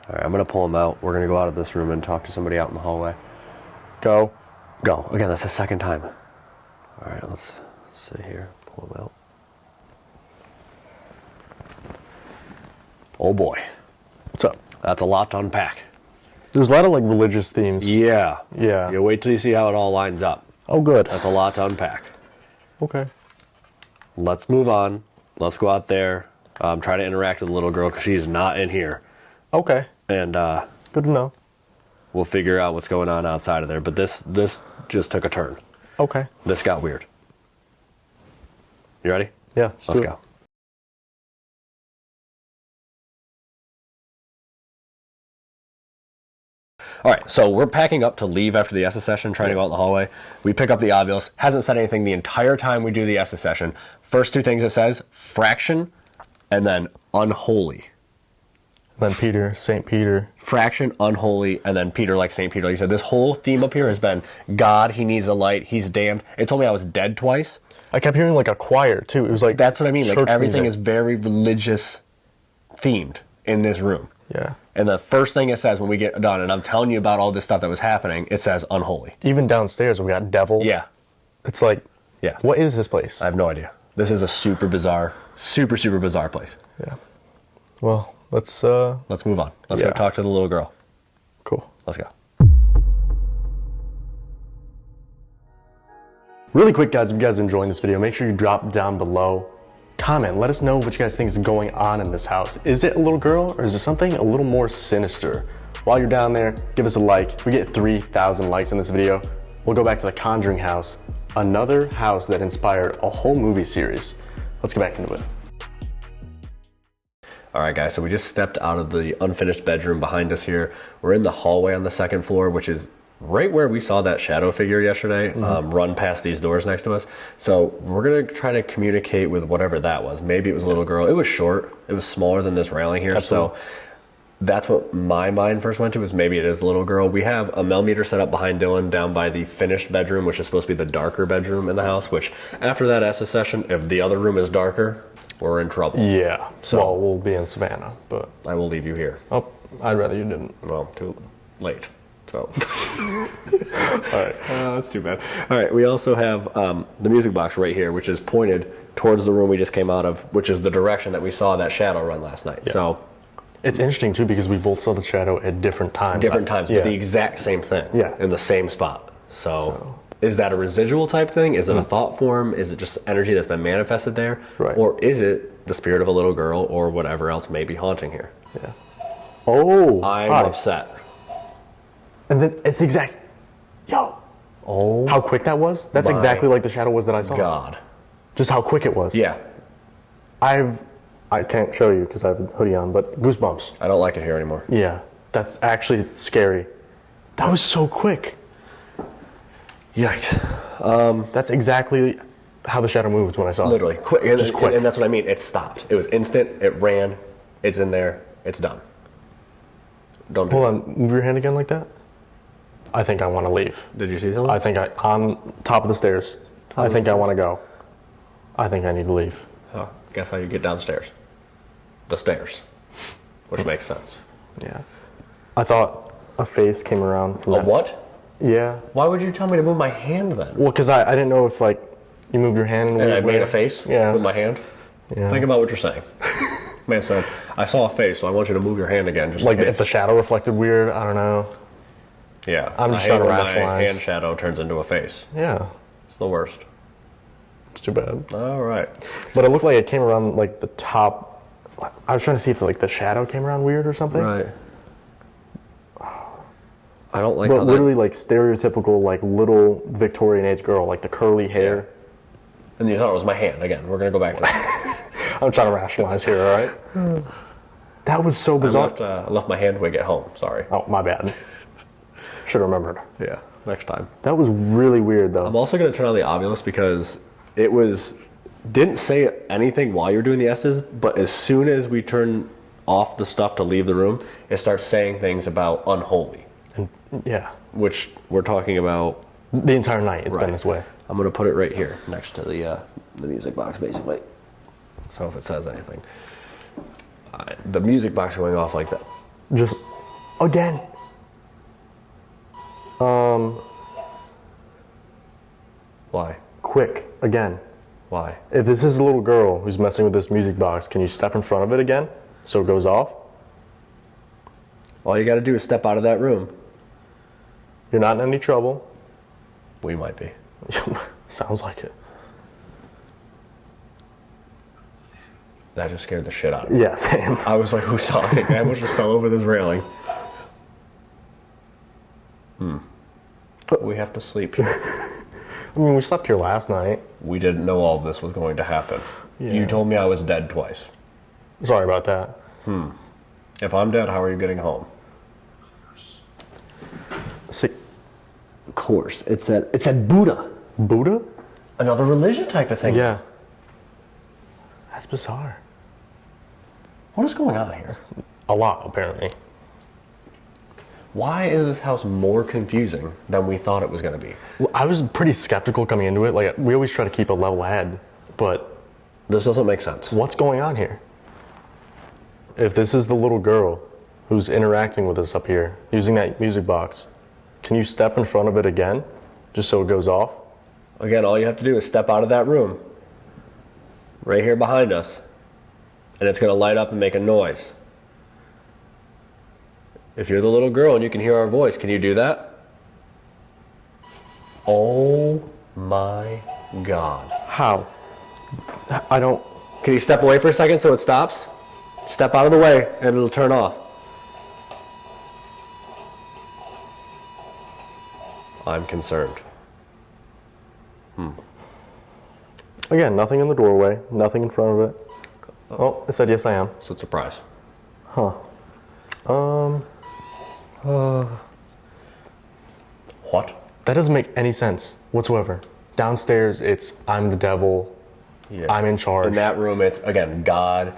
All right, I'm going to pull him out. We're going to go out of this room and talk to somebody out in the hallway. Go. Go. Again, that's the second time. All right, let's sit here. Pull him out. Oh boy. What's up? That's a lot to unpack. There's a lot of like religious themes. Yeah. Yeah. You wait till you see how it all lines up. Oh, good. That's a lot to unpack. Okay. Let's move on. Let's go out there. Try to interact with the little girl because she's not in here. Okay. And good to know. we'll figure out what's going on outside of there. But this just took a turn. Okay. This got weird. You ready? Yeah. Let's go. All right, so we're packing up to leave after the ESSA session, trying to go out in the hallway. We pick up the obvious. Hasn't said anything the entire time we do the ESSA session. First two things it says, fraction, and then unholy. Then Peter, St. Peter. Fraction, unholy, and then Peter like St. Peter. Like you said, this whole theme up here has been God, he needs a light, he's damned. It told me I was dead twice. I kept hearing like a choir too. It was like That's what I mean. Like everything music. is very religious themed in this room. Yeah. And the first thing it says when we get done, and I'm telling you about all this stuff that was happening, it says unholy. Even downstairs we got devil. Yeah. It's like, Yeah. what is this place? I have no idea. This is a super bizarre, super bizarre place. Yeah. Well, let's Let's move on. Let's go Yeah. talk to the little girl. cool. Let's go. Really quick, guys, if you guys are enjoying this video, make sure you drop down below. Comment, let us know what you guys think is going on in this house. Is it a little girl or is it something a little more sinister? While you're down there, give us a like. If we get 3,000 likes in this video, we'll go back to the Conjuring house, another house that inspired a whole movie series. Let's get back into it. All right, guys, so we just stepped out of the unfinished bedroom behind us here. We're in the hallway on the second floor, which is right where we saw that shadow figure yesterday run past these doors next to us. So we're going to try to communicate with whatever that was. Maybe it was a little girl. It was short. It was smaller than this railing here. Absolutely. So that's what my mind first went to, was maybe it is a little girl. We have a millimeter set up behind Dylan down by the finished bedroom, which is supposed to be the darker bedroom in the house, which after that ESSA session, if the other room is darker, we're in trouble. Yeah, So- well, we'll be in Savannah, but I will leave you here. oh, I'd rather you didn't. Well, too late. So, All right. that's too bad. All right, we also have the music box right here, which is pointed towards the room we just came out of, which is the direction that we saw that shadow run last night. Yeah. So, It's interesting too because we both saw the shadow at different times. different times, Yeah. but the exact same thing. Yeah. In the same spot. So, is that a residual type thing? Is it a thought form? Is it just energy that's been manifested there? Right. Or is it the spirit of a little girl or whatever else may be haunting here? Yeah. Oh, I'm hi. upset. And then it's the exact. Yo. Oh, How quick that was? That's My exactly like the shadow was that I saw. God. Just how quick it was. Yeah. I can't show you because I have a hoodie on, but goosebumps. I don't like it here anymore. Yeah. That's actually scary. That was so quick. Yikes. That's exactly how the shadow moved when I saw it. Literally, quick. And, Just quick. and that's what I mean. It stopped. It was instant. It ran. It's in there. It's done. Don't do Hold it. on. Move your hand again like that. I think I want to leave. Did you see something? I think on top of the stairs. I think I want to go. I think I need to leave. Oh, guess how you get downstairs? The stairs. Which makes sense. Yeah. I thought a face came around from A that. what? Yeah. Why would you tell me to move my hand then? Well, because I didn't know if like you moved your hand in a And I weird made way. a face Yeah. with my hand? Yeah. Think about what you're saying. Man said, I saw a face, so I want you to move your hand again. Just Like in if the case. shadow reflected weird, I don't know. Yeah. I'm I just hate trying to when rationalize. My hand shadow turns into a face. Yeah. It's the worst. It's too bad. All right. But it looked like it came around like the top. I was trying to see if like the shadow came around weird or something. Right. I don't like But how literally like stereotypical like little Victorian age girl, like the curly hair. And you thought it was my hand. Again, we're going to go back to that. I'm trying to rationalize here, all right? That was so bizarre. I left my hand wig at home. Sorry. Oh, my bad. Should have remembered. Yeah, next time. That was really weird though. I'm also going to turn on the obelisk because it didn't say anything while you're doing the S's, but as soon as we turn off the stuff to leave the room, it starts saying things about unholy, And, yeah. which we're talking about. The entire night it's Right. been this way. I'm going to put it right here next to the music box, basically. So if it says anything. The music box going off like that. Just again. Why? Quick again. Why? If this is a little girl who's messing with this music box, can you step in front of it again so it goes off? All you got to do is step out of that room. You're not in any trouble. We might be. Sounds like it. That just scared the shit out of me. Yeah, same. I was like, who saw it? I almost just fell over this railing. We have to sleep here. I mean, we slept here last night. We didn't know all of this was going to happen. Yeah. You told me I was dead twice. Sorry about that. If I'm dead, how are you getting home? See, Of course. It said Buddha. Buddha? Another religion type of thing. Yeah. That's bizarre. What is going on here? A lot, apparently. Why is this house more confusing than we thought it was going to be? Well, I was pretty skeptical coming into it. Like, we always try to keep a level head, but This doesn't make sense. what's going on here? If this is the little girl who's interacting with us up here, using that music box, can you step in front of it again, just so it goes off? Again, all you have to do is step out of that room. Right here behind us. And it's going to light up and make a noise. If you're the little girl and you can hear our voice, can you do that? Oh my God. How? I don't... Can you step away for a second so it stops? Step out of the way and it'll turn off. I'm concerned. Again, nothing in the doorway, nothing in front of it. Oh, it said yes, I am. So surprise. Huh. What? That doesn't make any sense whatsoever. Downstairs, it's I'm the devil, Yeah. I'm in charge. In that room, it's, again, God,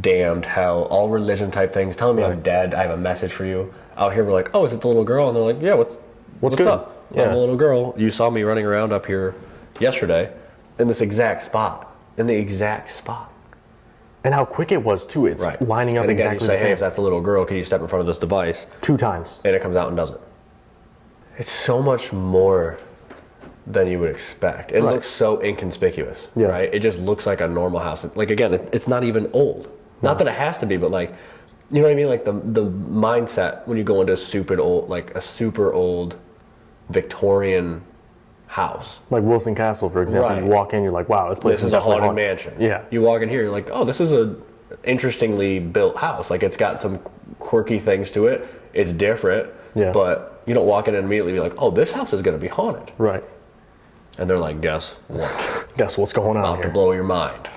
damned, hell, all religion type things. Telling me I'm Right. dead, I have a message for you. Out here, we're like, oh, is it the little girl? And they're like, yeah, what's good? up? Yeah. I'm the little girl. You saw me running around up here yesterday in this exact spot. In the exact spot. And how quick it was, too. It's Right. lining up and again, exactly you say, the same. hey, if that's a little girl, can you step in front of this device? 2 times. And it comes out and does it. It's so much more than you would expect. It Right. looks so inconspicuous, Yeah. right? It just looks like a normal house. Like, again, it's not even old. Not that it has to be, but like, you know what I mean? Like the mindset when you go into a super old Victorian house. Like Wilson Castle, for example. Right. You walk in, you're like, wow, this place This is a definitely haunted mansion. Yeah. You walk in here, you're like, oh, this is a interestingly built house. Like, it's got some quirky things to it. It's different. Yeah. But you don't walk in and immediately be like, oh, this house is going to be haunted. Right. And they're like, guess what? Guess what's going on About to here? blow your mind.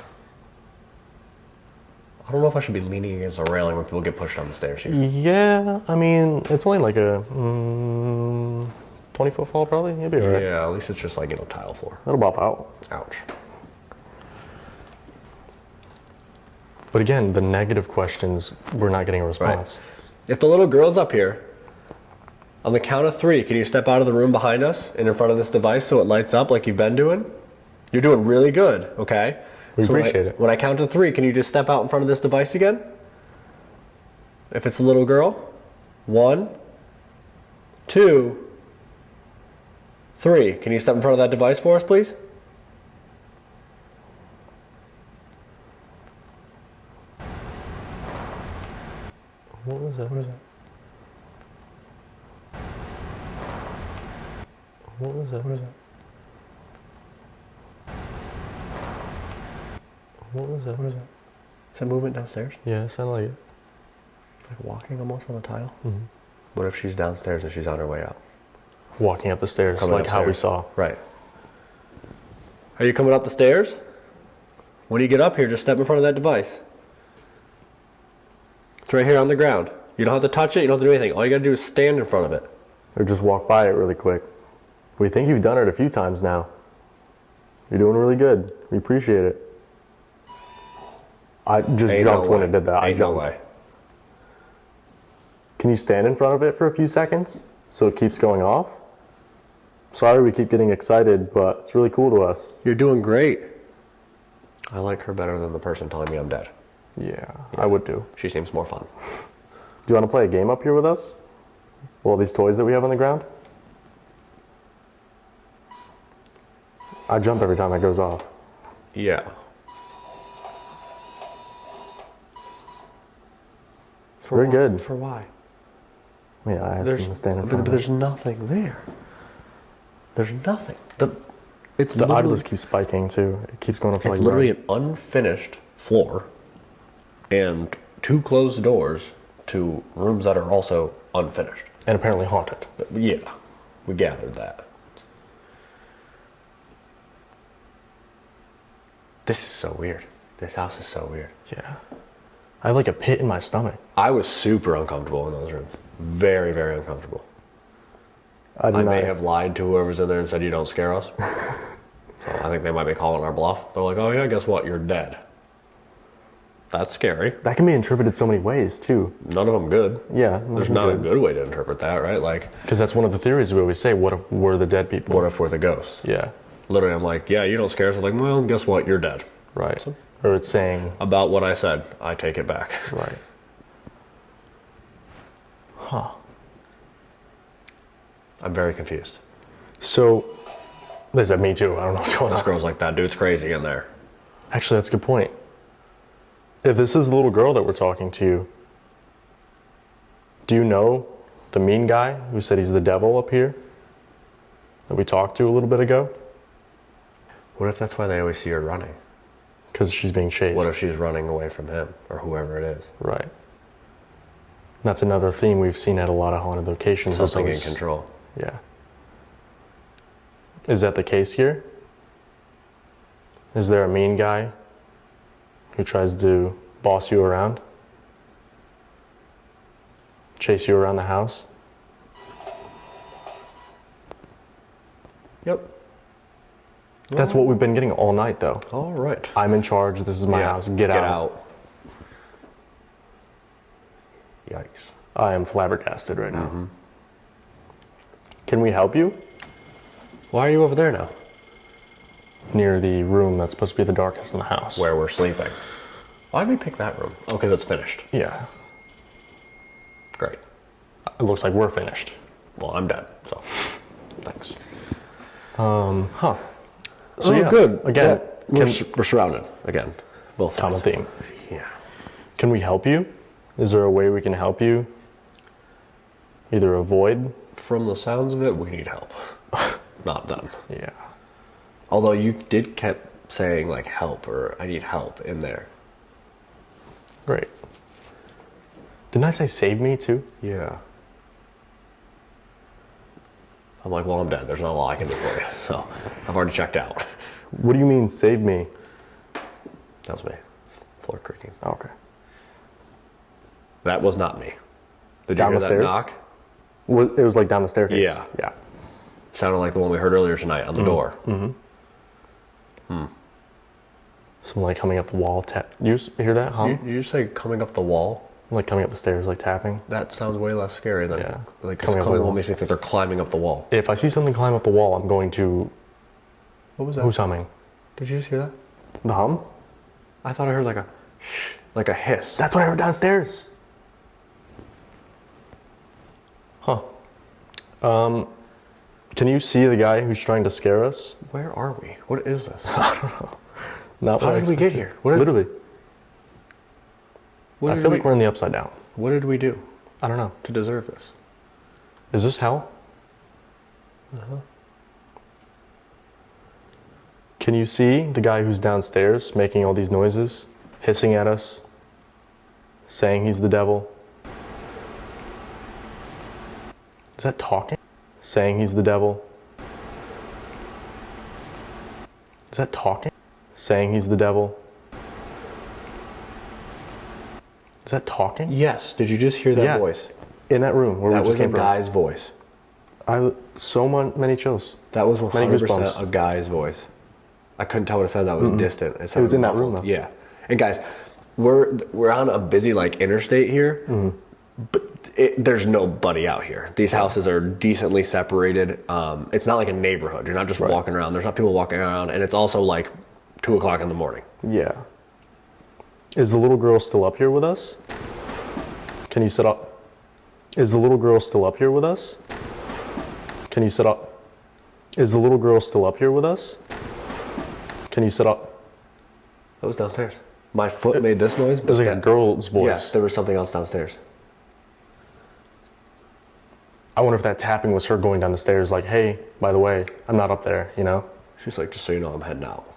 I don't know if I should be leaning against a railing when people get pushed down the stairs here. Yeah, I mean, it's only like a 20-foot fall, probably. You'll be all right. Yeah, at least it's just like, tile floor. That'll buff out. Ouch. But again, the negative questions, we're not getting a response. If the little girl's up here, on the count of 3, can you step out of the room behind us and in front of this device so it lights up like you've been doing? You're doing really good, okay? We So when appreciate it. When I count to 3, can you just step out in front of this device again? If it's a little girl, 1, 2, 3. Can you step in front of that device for us, please? What was that? What was that? What was that? What was that? What was that? What was that? Is that movement downstairs? Yeah, it sounded like it. Like walking almost on the tile? Mm-hmm. What if she's downstairs and she's on her way up? Walking up the stairs, Coming like how we upstairs. saw. Right. Are you coming up the stairs? When you get up here, just step in front of that device. It's right here on the ground. You don't have to touch it, you don't have to do anything. All you gotta do is stand in front of it. Or just walk by it really quick. We think you've done it a few times now. You're doing really good. We appreciate it. I just Ain't jumped no when way. it did that. I Ain't no jumped. way. Can you stand in front of it for a few seconds so it keeps going off? Sorry we keep getting excited, but it's really cool to us. You're doing great. I like her better than the person telling me I'm dead. Yeah, I would too. She seems more fun. Do you want to play a game up here with us? All these toys that we have on the ground? I jump every time it goes off. Yeah. We're good. For why? Yeah, I asked him to stand in front But of it. there's nothing there. There's nothing. It's The literally, eyelids keep spiking too. It keeps going up to it's like literally right. an unfinished floor and 2 closed doors to rooms that are also unfinished. And apparently haunted. Yeah, we gathered that. This is so weird. This house is so weird. Yeah. I have like a pit in my stomach. I was super uncomfortable in those rooms. Very, very uncomfortable. I may have lied to whoever's in there and said, you don't scare us. So I think they might be calling our bluff. They're like, oh yeah, guess what? You're dead. That's scary. That can be interpreted so many ways too. None of them good. Yeah. There's not a good way to interpret that, right? Like, Because that's one of the theories we always say. What if we're the dead people? what if we're the ghosts? Yeah. Literally, I'm like, yeah, you don't scare us. I'm like, well, guess what? You're dead. Right. Or it's saying. About what I said, I take it back. Right. Huh. I'm very confused. So, they said me too. I don't know what's going This on. girl's like, that dude's crazy in there. Actually, that's a good point. If this is the little girl that we're talking to, do you know the mean guy who said he's the devil up here that we talked to a little bit ago? What if that's why they always see her running? Because she's being chased. What if she's running away from him or whoever it is? Right. That's another theme we've seen at a lot of haunted locations. Something in There's always- control. Yeah. Is that the case here? Is there a mean guy who tries to boss you around? Chase you around the house? Yep. That's what we've been getting all night, though. All right. I'm in charge. This is my Yeah, house. Get out. Yikes. I am flabbergasted right now. Can we help you? Why are you over there now? Near the room that's supposed to be the darkest in the house. Where we're sleeping. Why did we pick that room? Oh, because it's finished. Yeah. Great. It looks like we're finished. Well, I'm dead, so thanks. Huh. So yeah, good. Again, We're surrounded again. Both sides. common theme. Yeah. Can we help you? Is there a way we can help you? Either avoid? From the sounds of it, we need help. Not them. Yeah. Although you did kept saying like help or I need help in there. Great. Didn't I say save me too? Yeah. I'm like, well, I'm dead. There's not a lot I can do for you. So I've already checked out. What do you mean save me? That was me. Floor creaking. Okay. That was not me. Did Down you the hear that stairs? knock? It was like down the staircase. Yeah. Yeah. Sounded like the one we heard earlier tonight on the door. Someone like coming up the wall. You hear that? You say coming up the wall? Like coming up the stairs, like tapping. That sounds way less scary than Yeah. like Coming up the coming wall. up makes me think they're climbing up the wall. If I see something climb up the wall, I'm going to. What was that? Who's humming? Did you just hear that? The hum? I thought I heard like a hiss. That's what I heard downstairs. Huh. Can you see the guy who's trying to scare us? Where are we? What is this? Not How what I did we get expected. here? What did- Literally. What I did feel we- like we're in the upside down. What did we do I don't know. to deserve this? Is this hell? Can you see the guy who's downstairs making all these noises, hissing at us, saying he's the devil? Is that talking? Saying he's the devil? Is that talking? Saying he's the devil? Is that talking? Yes. Did you just hear that Yeah. voice? In that room where That we was just a came from. guy's voice. Many chills. That was Many 100% goosebumps. a guy's voice. I couldn't tell what it said. That was distant. It was in that muffled. room, though. Yeah. And guys, we're on a busy like interstate here, but there's nobody out here. These houses are decently separated. It's not like a neighborhood. You're not just Right. walking around. There's not people walking around, and it's also like 2:00 in the morning. Yeah. Is the little girl still up here with us? Can you sit up? Is the little girl still up here with us? Can you sit up? Is the little girl still up here with us? Can you sit up? That was downstairs. My foot made this noise. There's like a girl's voice. Yes, there was something else downstairs. I wonder if that tapping was her going down the stairs like, hey, by the way, I'm not up there, you know? She's like, just so you know, I'm heading out.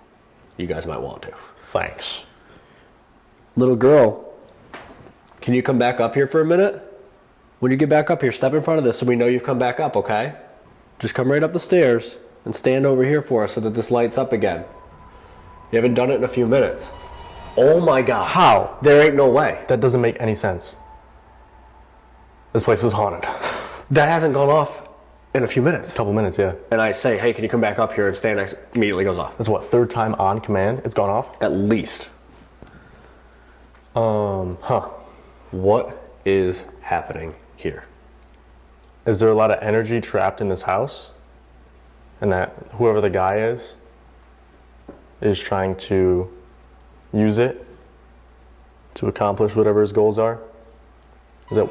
You guys might want to. Thanks. Little girl, can you come back up here for a minute? When you get back up here, step in front of this so we know you've come back up, okay? Just come right up the stairs and stand over here for us so that this lights up again. You haven't done it in a few minutes. Oh my God. How? There ain't no way. That doesn't make any sense. This place is haunted. That hasn't gone off in a few minutes. A couple minutes, yeah. And I say, hey, can you come back up here and stand next? Immediately goes off. That's what, third time on command? It's gone off? At least. Huh. What is happening here? Is there a lot of energy trapped in this house? And that whoever the guy is trying to use it to accomplish whatever his goals are? Is that...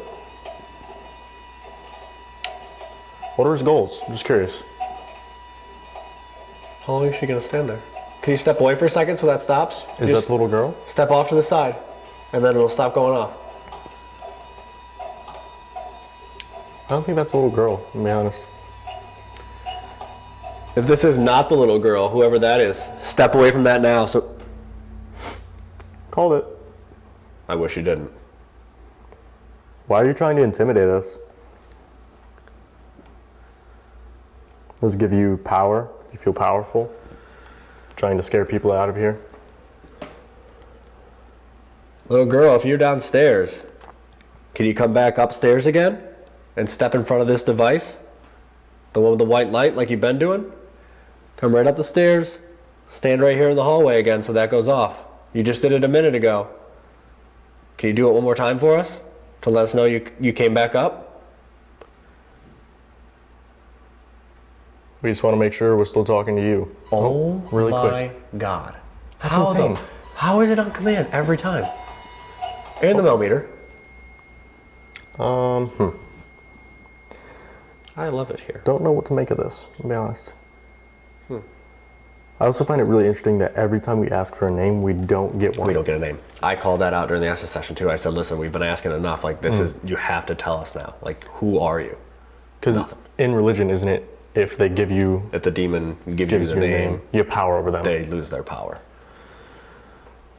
What are his goals? I'm just curious. How long is she gonna stand there? Can you step away for a second so that stops? Is that the little girl? Step off to the side, and then it'll stop going off. I don't think that's a little girl, to be honest. If this is not the little girl, whoever that is, step away from that now. So Called it. I wish you didn't. Why are you trying to intimidate us? Does it give you power? You feel powerful? Trying to scare people out of here? Little girl, if you're downstairs, can you come back upstairs again and step in front of this device? The one with the white light like you've been doing? Come right up the stairs, stand right here in the hallway again so that goes off. You just did it a minute ago. Can you do it one more time for us to let us know you came back up? We just want to make sure we're still talking to you. Oh, really my quick. God. That's insane. How is it on command every time? And the millimeter. I love it here. Don't know what to make of this, to be honest. I also find it really interesting that every time we ask for a name, we don't get one. We don't get a name. I called that out during the answer session too. I said, listen, we've been asking enough. Like, this is, you have to tell us now. Like, who are you? Because in religion, isn't it, if they give you... If the demon gives you the name, you have power over them. they lose their power.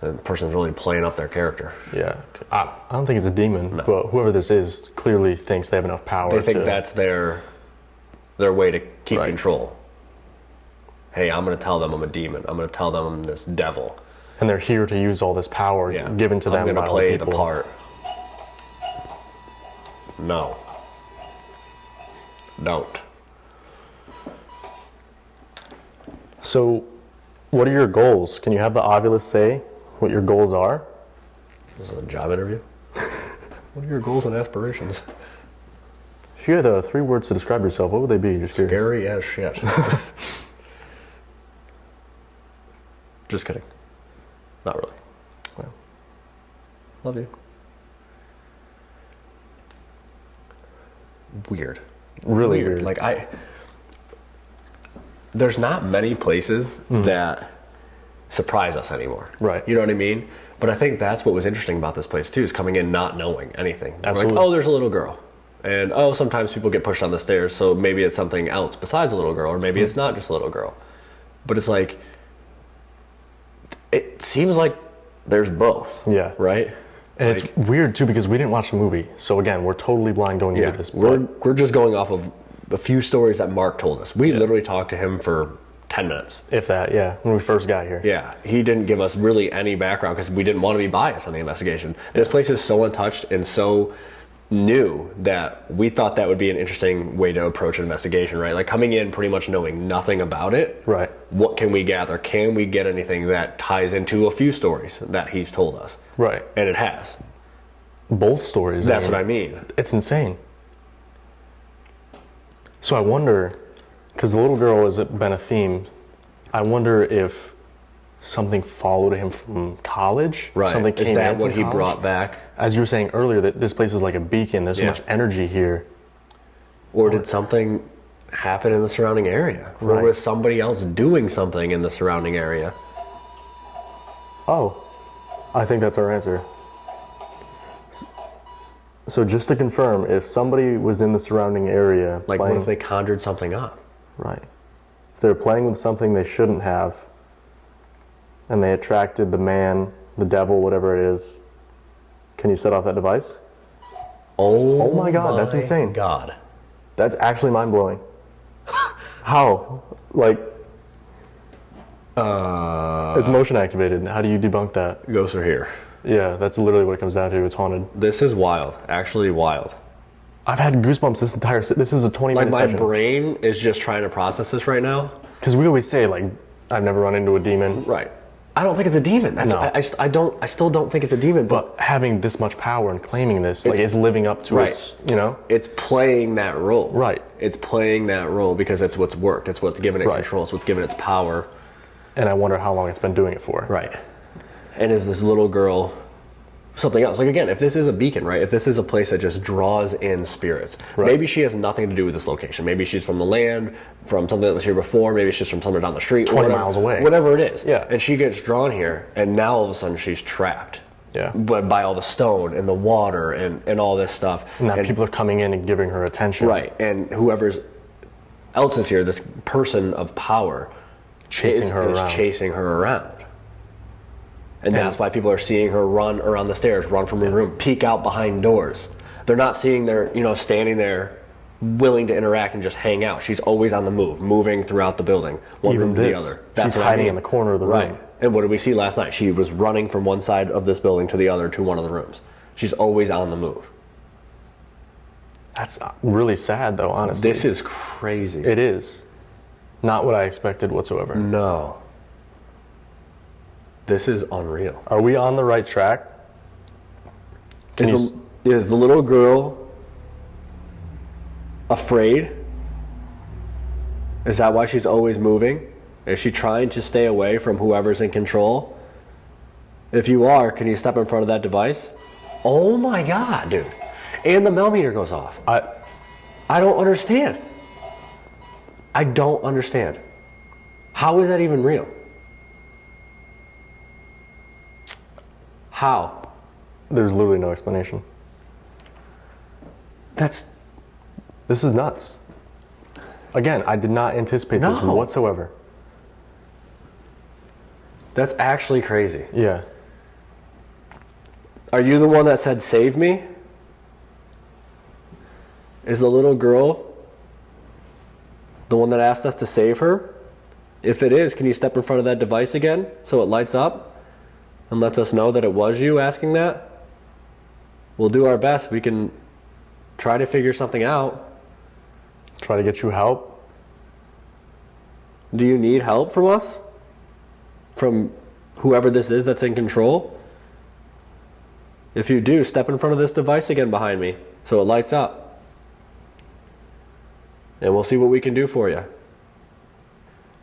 The person's really playing up their character. Yeah. I don't think it's a demon, but whoever this is clearly thinks they have enough power They think that's their way to keep Right. control. Hey, I'm going to tell them I'm a demon. I'm going to tell them I'm this devil. And they're here to use all this power given to them I'm by going to all the play the people. part. No. Don't. So, what are your goals? Can you have the Ovilus say what your goals are? This is a job interview. What are your goals and aspirations? If you had 3 words to describe yourself, what would they be? Just curious. Scary as shit. Just kidding. Not really. Well, Love you. Weird. really weird. Like, there's not many places that surprise us anymore. Right. You know what I mean? But I think that's what was interesting about this place too, is coming in not knowing anything. Absolutely. Like, oh, there's a little girl. And oh, sometimes people get pushed on the stairs, so maybe it's something else besides a little girl, or maybe it's not just a little girl. But it's like, it seems like there's both. Yeah. Right? And Like, it's weird too because we didn't watch the movie. So again, we're totally blind going into this. we're just going off of the few stories that Mark told us. We literally talked to him for 10 minutes. If that, yeah, when we first got here. Yeah, he didn't give us really any background because we didn't want to be biased on the investigation. This place is so untouched and so new that we thought that would be an interesting way to approach an investigation, right? Like coming in pretty much knowing nothing about it. Right. What can we gather? Can we get anything that ties into a few stories that he's told us? Right. And it has. Both stories. That's what I mean. It's insane. So I wonder, because the little girl has been a theme, I wonder if something followed him from college. Right. Something came Is that in what from he college? brought back? As you were saying earlier, that this place is like a beacon. There's so much energy here. Or did something happen in the surrounding area? Or Right. was somebody else doing something in the surrounding area? Oh, I think that's our answer. So just to confirm, if somebody was in the surrounding area, Like, playing, what if they conjured something up? right? If they're playing with something they shouldn't have, and they attracted the man, the devil, whatever it is, can you set off that device? Oh my God, that's insane. God. That's actually mind blowing. How? Like, it's motion activated. How do you debunk that? Ghosts are here. Yeah, that's literally what it comes down to. It's haunted. This is wild. Actually wild. I've had goosebumps this is a 20-minute Like, my session. brain is just trying to process this right now. Because we always say, like, I've never run into a demon. Right. I don't think it's a demon. That's, No. I still don't think it's a demon, but But having this much power and claiming this, like, it's living up to Right. its, you know? it's playing that role. Right. It's playing that role because it's what's worked. It's what's given it Right. control. It's what's given its power. And I wonder how long it's been doing it for. Right. And is this little girl something else? Like, again, if this is a beacon, right? If this is a place that just draws in spirits, Right. maybe she has nothing to do with this location. Maybe she's from the land, from something that was here before. Maybe she's from somewhere down the street. 20 whatever, miles away. Whatever it is. Yeah. And she gets drawn here, and now all of a sudden she's trapped. Yeah. But by all the stone and the water and all this stuff. And now people are coming in and giving her attention. Right. And whoever's else is here, this person of power, Chasing is her around. chasing her around. And that's why people are seeing her run around the stairs, run from the room, peek out behind doors. They're not seeing her, standing there willing to interact and just hang out. She's always on the move, moving throughout the building, one Even room to the this. other. She's what I hiding mean. in the corner of the Right. room. And what did we see last night? She was running from one side of this building to the other to one of the rooms. She's always on the move. That's really sad, though, honestly. This is crazy. It is. Not what I expected whatsoever. No. This is unreal. Are we on the right track? Can you Is the little girl afraid? Is that why she's always moving? Is she trying to stay away from whoever's in control? If you are, can you step in front of that device? Oh my God, dude. And the millimeter goes off. I don't understand. I don't understand. How is that even real? How? There's literally no explanation. That's This is nuts. Again, I did not anticipate this No. whatsoever. that's actually crazy. Yeah. Are you the one that said save me? Is the little girl the one that asked us to save her? If it is, can you step in front of that device again so it lights up and lets us know that it was you asking that? We'll do our best. We can try to figure something out. Try to get you help. Do you need help from us? From whoever this is that's in control? If you do, step in front of this device again behind me so it lights up. And we'll see what we can do for you.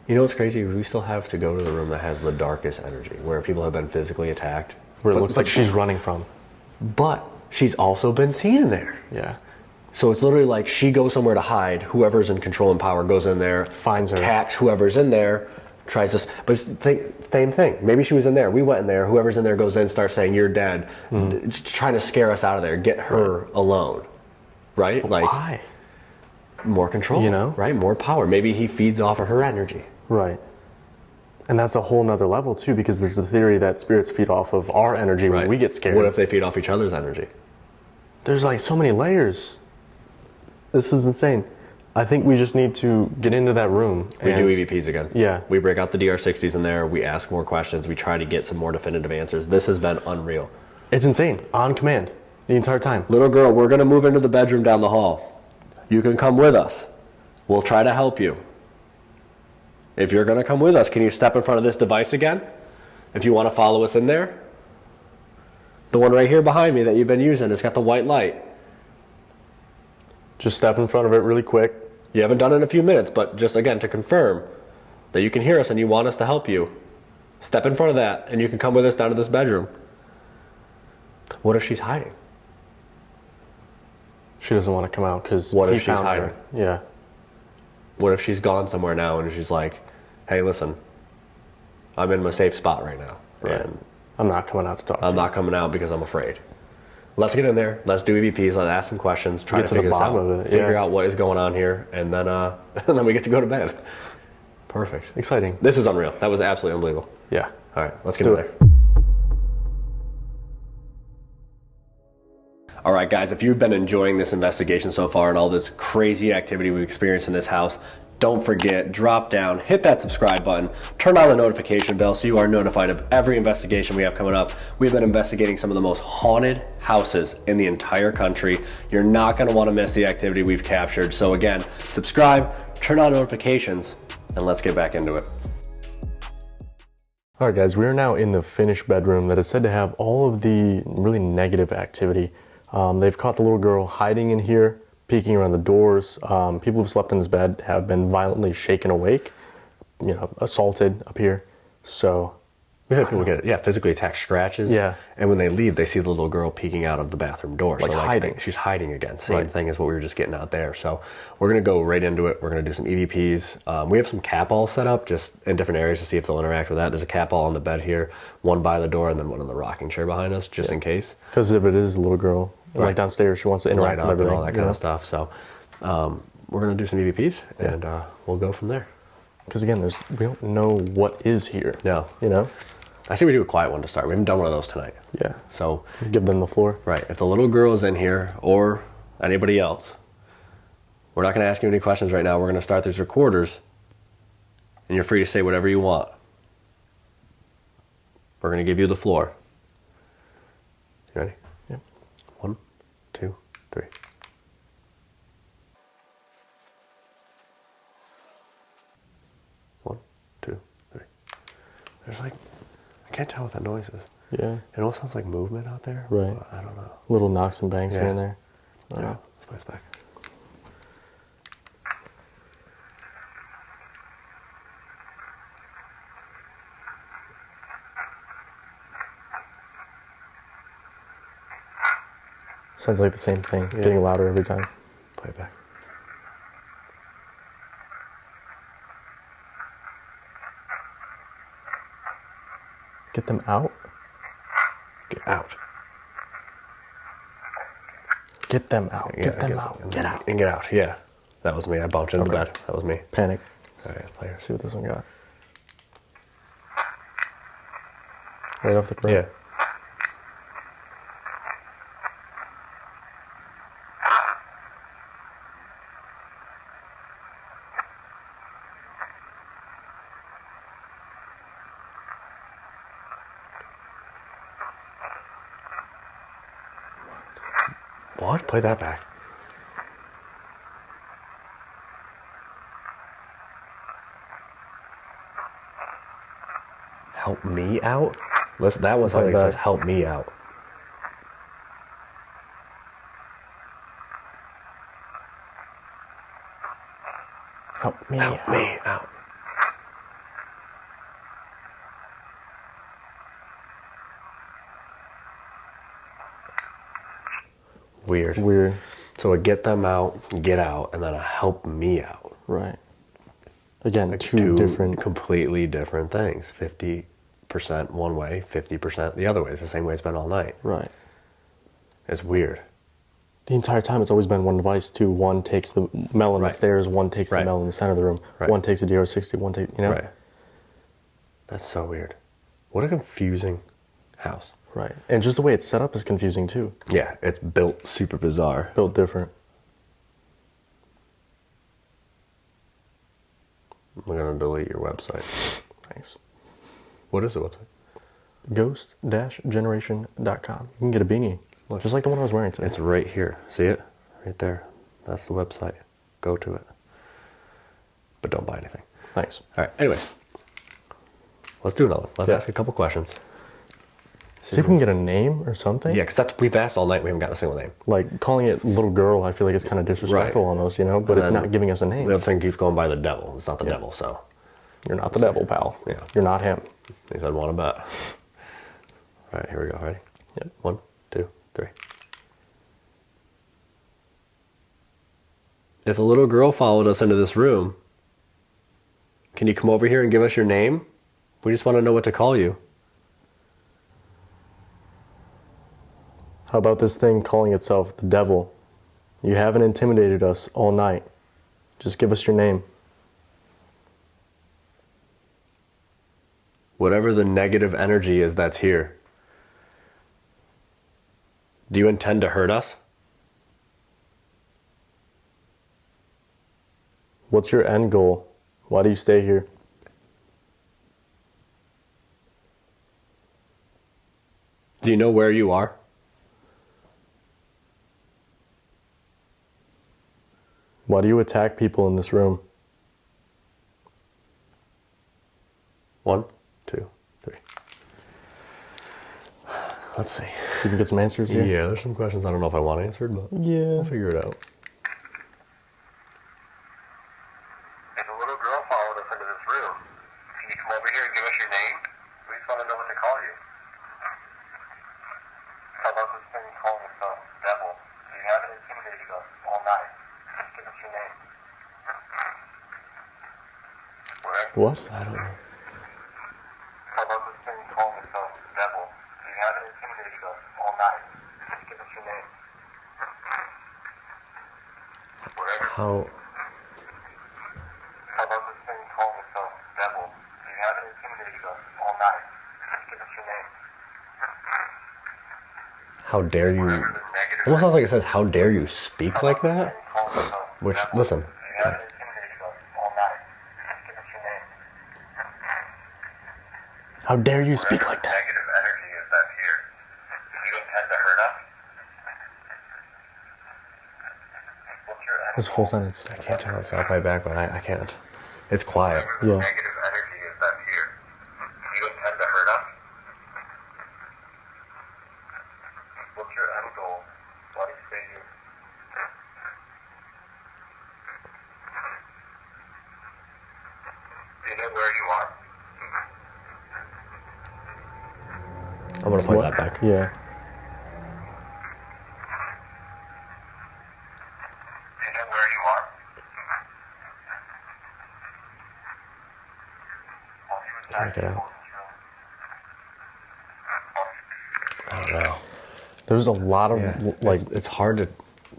You know what's crazy? We still have to go to the room that has the darkest energy, where people have been physically attacked. Where it looks like she's running from. But she's also been seen in there. Yeah. So it's literally like she goes somewhere to hide. Whoever's in control and power goes in there, Finds her. attacks whoever's in there, tries to. But same thing. Maybe she was in there. We went in there. Whoever's in there goes in, starts saying you're dead, just trying to scare us out of there, get her alone, right? But like why? more control, You know? right? More power. Maybe he feeds off of her energy. Right. And that's a whole nother level too, because there's the theory that spirits feed off of our energy when Right. we get scared. What if they feed off each other's energy? There's like so many layers. This is insane. I think we just need to get into that room. We and do EVPs again. Yeah. We break out the DR60s in there. We ask more questions. We try to get some more definitive answers. This has been unreal. It's insane. On command. The entire time. Little girl, we're going to move into the bedroom down the hall. You can come with us. We'll try to help you. If you're going to come with us, can you step in front of this device again? If you want to follow us in there. The one right here behind me that you've been using, it's got the white light. Just step in front of it really quick. You haven't done it in a few minutes, but just again to confirm that you can hear us and you want us to help you. Step in front of that and you can come with us down to this bedroom. What if she's hiding? She doesn't want to come out because What he if she's found her. hiding? Yeah. What if she's gone somewhere now and she's like, hey, listen, I'm in my safe spot right now. Right. And I'm not coming out to talk to I'm you. not coming out because I'm afraid. let's get in there. Let's do EVPs. Let's ask some questions. Try to Get to figure the this out. bottom of it. Figure Yeah. out what is going on here, and then and then we get to go to bed. Perfect. Exciting. This is unreal. That was absolutely unbelievable. Yeah. All right, let's get do in there. All right, guys, if you've been enjoying this investigation so far and all this crazy activity we've experienced in this house, don't forget, drop down, hit that subscribe button, turn on the notification bell so you are notified of every investigation we have coming up. We've been investigating some of the most haunted houses in the entire country. You're not going to want to miss the activity we've captured. So again, subscribe, turn on notifications, and let's get back into it. All right, guys, we are now in the finished bedroom that is said to have all of the really negative activity. They've caught the little girl hiding in here, peeking around the doors. People who've slept in this bed have been violently shaken awake, you know, assaulted up here. So We've had people get physically attacked, scratches. Yeah. And when they leave, they see the little girl peeking out of the bathroom door. Like hiding. She's hiding again. Same Right. thing as what we were just getting out there. So we're going to go right into it. We're going to do some EVPs. We have some cat balls set up just in different areas to see if they'll interact with that. There's a cat ball on the bed here, one by the door, and then one in the rocking chair behind us, just in case. because if it is a little girl, Right. like downstairs, she wants to Light interact up with everything. and all that kind of stuff. So we're going to do some EVPs, and we'll go from there. Because again, we don't know what is here. No. You know? I say we do a quiet one to start. We haven't done one of those tonight. Yeah. So, Give them the floor. right, if the little girl is in here or anybody else, we're not going to ask you any questions right now. We're going to start these recorders, and you're free to say whatever you want. We're going to give you the floor. You ready? Yep. 1, 2, 3. One, two, three. There's like, I can't tell what that noise is. Yeah. It almost sounds like movement out there. Right. But I don't know. Little knocks and bangs here Yeah. and there. Yeah, let's play this back. Sounds like the same thing, getting louder every time. Play it back. Get them out. Get out. Get them out. Get them out. And Get out. And get out. Yeah. That was me. I bumped into the Okay. bed. That was me. Panic. All right, play Let's it. see what this one got. Right off the ground. Yeah. What? Play that back. Help me out? Listen, that one sounds like it says help me out. Help me Help out. me out. Weird. Weird. So a get them out, get out, and then a help me out. Right. Again, two different. completely different things. 50% one way, 50% the other way. It's the same way it's been all night. Right. It's weird. The entire time, it's always been one device. Too. One takes the Mel in Right. the stairs. One takes Right. the Mel in the center of the room. Right. One takes a DR60. One takes, you know. Right. That's so weird. What a confusing house. Right. And just the way it's set up is confusing too. Yeah, it's built super bizarre. Built different. I'm gonna delete your website. Thanks. What is the website? Ghost-generation.com. You can get a beanie, just like the one I was wearing today. It's right here. See it? Right there. That's the website. Go to it. But don't buy anything. Thanks. All right. Anyway, let's do another one. Let's Yeah. ask a couple questions. See if we can get a name or something. Yeah, because we've asked all night. We haven't got a single name. Like calling it little girl, I feel like it's kind of disrespectful Right. almost, you know. But And it's then not giving us a name. The other thing keeps going by the devil. It's not the devil, so You're not the devil, pal. Yeah. You're not him. he said want to bet. All right, here we go. Ready? Yep. 1, 2, 3. If a little girl followed us into this room, can you come over here and give us your name? We just want to know what to call you. How about this thing calling itself the devil? You haven't intimidated us all night. Just give us your name. Whatever the negative energy is that's here, do you intend to hurt us? What's your end goal? Why do you stay here? Do you know where you are? Why do you attack people in this room? 1, 2, 3. Let's see. See if we can get some answers here. Yeah, there's some questions I don't know if I want answered, but Yeah. we'll figure it out. If a little girl followed us into this room, can you come over here and give us your name? We just want to know what to call you. How about this thing calling itself devil? You haven't intimidated us all night. Just give us your name. Whatever. What? I don't know. How about this thing calling itself devil? You haven't intimidated us all night. Just give us your name. Whatever. How How about this thing calling itself devil? You haven't intimidated us all night. Just give us your name. how dare you? Whatever the negative Almost sounds like it says, "How dare you speak like that?" thing calling itself Which, devil, listen, You it's haven't like, intimidated us all night. Just give us your name. How dare you speak Whatever like the that? negative energy is that's here. Do you intend to hurt us? What's your end It's a full goal? sentence. I can't tell. It's not playback, but I can't. It's quiet. Whatever the Yeah. negative energy is that's here. Do you intend to hurt us? What's your end goal? Why do you stay here? Do you know where you are? I'm gonna play What? that back. Yeah. Do you know where you are? While you Can't make it out. I don't know. There's a lot of like it's hard to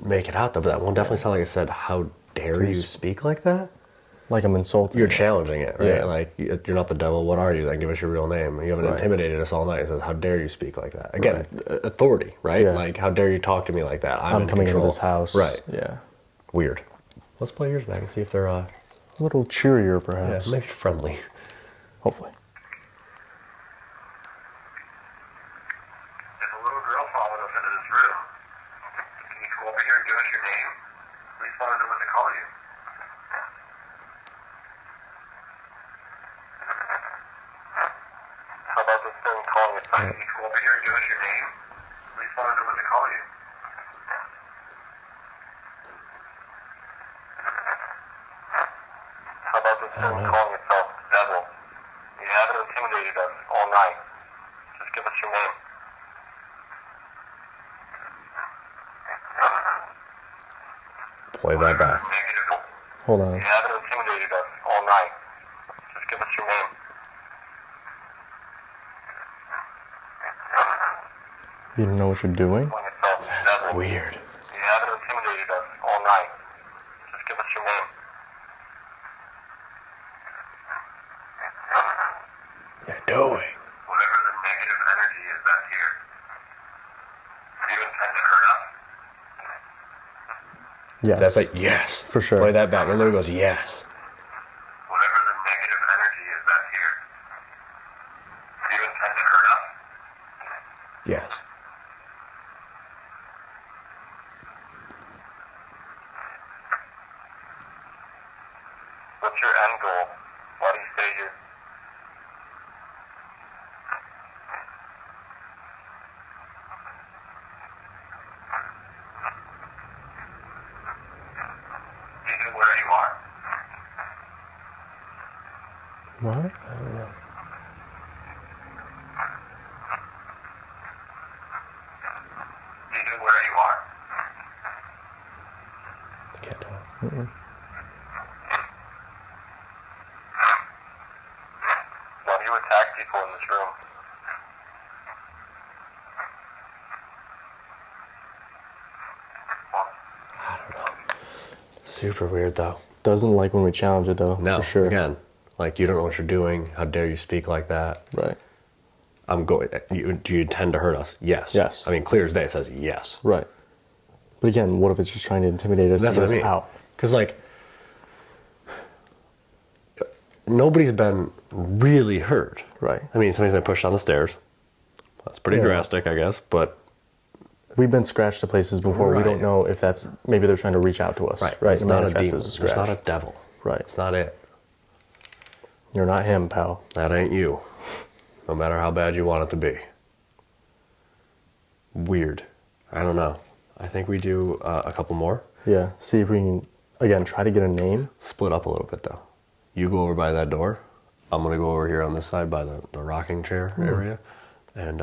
make it out though, but that one definitely sounded like it said, "How dare you speak like that?" I'm insulted. You're challenging it, right? Yeah. Like, you're not the devil. What are you? Then give us your real name. You haven't Right. intimidated us all night. It says, "How dare you speak like that?" Again, authority, right? Yeah. Like, how dare you talk to me like that? I'm in coming into control. this house. Right. Yeah. Weird. Let's play yours back and see if they're A little cheerier, yeah, perhaps. maybe friendly. Hopefully. If a little girl followed us into this room, can you come over here and give us your name? We just want to know what to call you. How about this thing calling itself? Can you come over here and give us your name? We just want to know what to call you. How about this thing calling itself devil? You haven't intimidated us all night. Just give us your name. Play that back. Negative. Hold on. You haven't intimidated us all night. Just give us your name. You don't know what you're doing? Calling itself devil. Weird. You haven't intimidated us all night. Just give us your name. You're doing. Whatever the negative energy is that's here. Do you intend to hurt us? Yes. That's like, yes. For sure. Play that back. It literally goes, yes. Whatever the negative energy is that's here. Do you intend to hurt us? Yes. What's your end goal? Why do you stay here? Do you know where you are? What? I don't know. Do you know where you are? I can't tell. Why do you attack people in this room? Super weird though. Doesn't like when we challenge it though. No, for sure. again, like you don't know what you're doing. How dare you speak like that? Right. Do you intend to hurt us? Yes. Yes. I mean, clear as day it says yes. Right. But again, what if it's just trying to intimidate us That's to what get I us mean. out? Because like, nobody's been really hurt. Right. I mean, somebody's been pushed down the stairs. That's pretty Yeah. drastic, I guess. But We've been scratched to places before. We Right. don't know if that's, maybe they're trying to reach out to us. Right. It's And not a manifest demon. as a It's scratch. not a devil. Right. It's not it. You're not him, pal. That ain't you. No matter how bad you want it to be. Weird. I don't know. I think we do a couple more. Yeah. See if we can, again, try to get a name. Split up a little bit though. You go over by that door. I'm gonna go over here on this side by the rocking chair area, and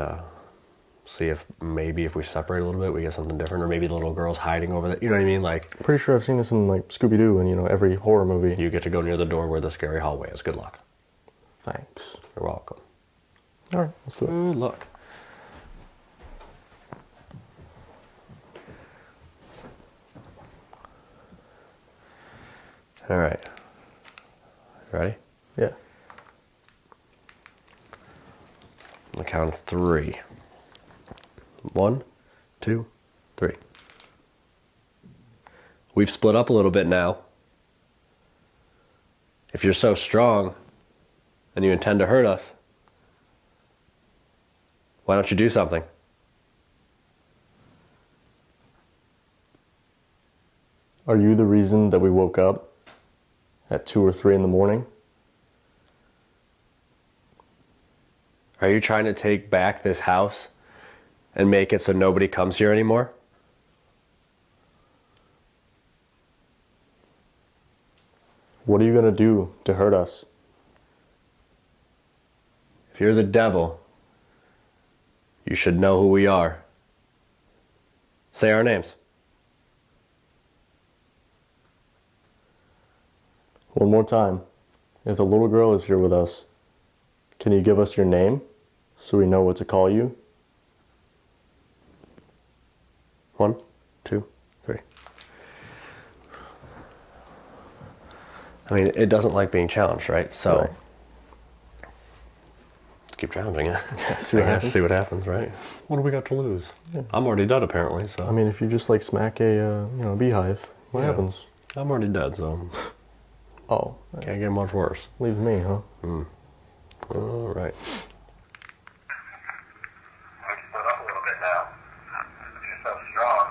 see if maybe if we separate a little bit, we get something different, or maybe the little girl's hiding over there. You know what I mean? Like, Pretty sure I've seen this in like Scooby-Doo and, every horror movie. you get to go near the door where the scary hallway is. Good luck. Thanks. You're welcome. All right, let's do it. Good luck. All right. Ready? Yeah. On the count of 3. 1, 2, 3. We've split up a little bit now. If you're so strong and you intend to hurt us, why don't you do something? Are you the reason that we woke up at 2 or 3 in the morning? Are you trying to take back this house and make it so nobody comes here anymore? What are you going to do to hurt us? If you're the devil, you should know who we are. Say our names. One more time. If the little girl is here with us, can you give us your name so we know what to call you? 1, 2, 3. I mean, it doesn't like being challenged, right? So, Right. let's keep challenging it. See what I guess, happens. see what happens, right? What do we got to lose? I'm already dead, apparently, so. I mean, if you just like smack a beehive, what Yeah. happens? I'm already dead, so Oh, can't get much worse. leaves me, huh? All right. We split up a little bit now. If you're so strong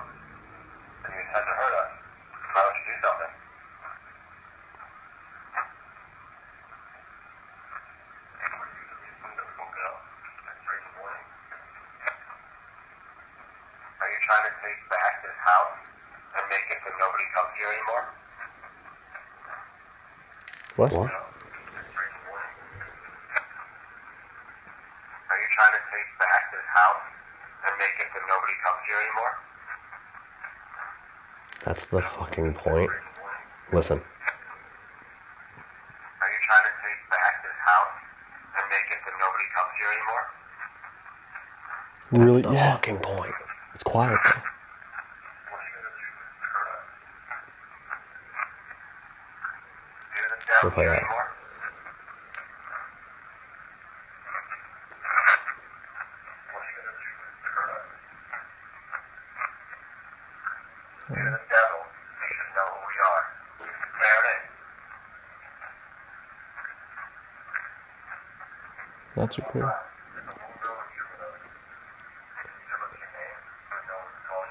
and you intend to hurt us, why don't you do something? Are you trying to take back this house and make it so nobody comes here anymore? What? What? Are you trying to take back this house and make it so nobody comes here anymore? That's the fucking point. Listen. Are you trying to take back this house and make it so nobody comes here anymore? Really? That's the Yeah. fucking point. It's quiet though. What are you going to do to hurt us? You're the devil We'll play here that. anymore? What are you going to do to hurt us? You're the devil. You should know who we are. Fair it. Not too clear. There's a little girl here with us. Can you give us your name so we know what to call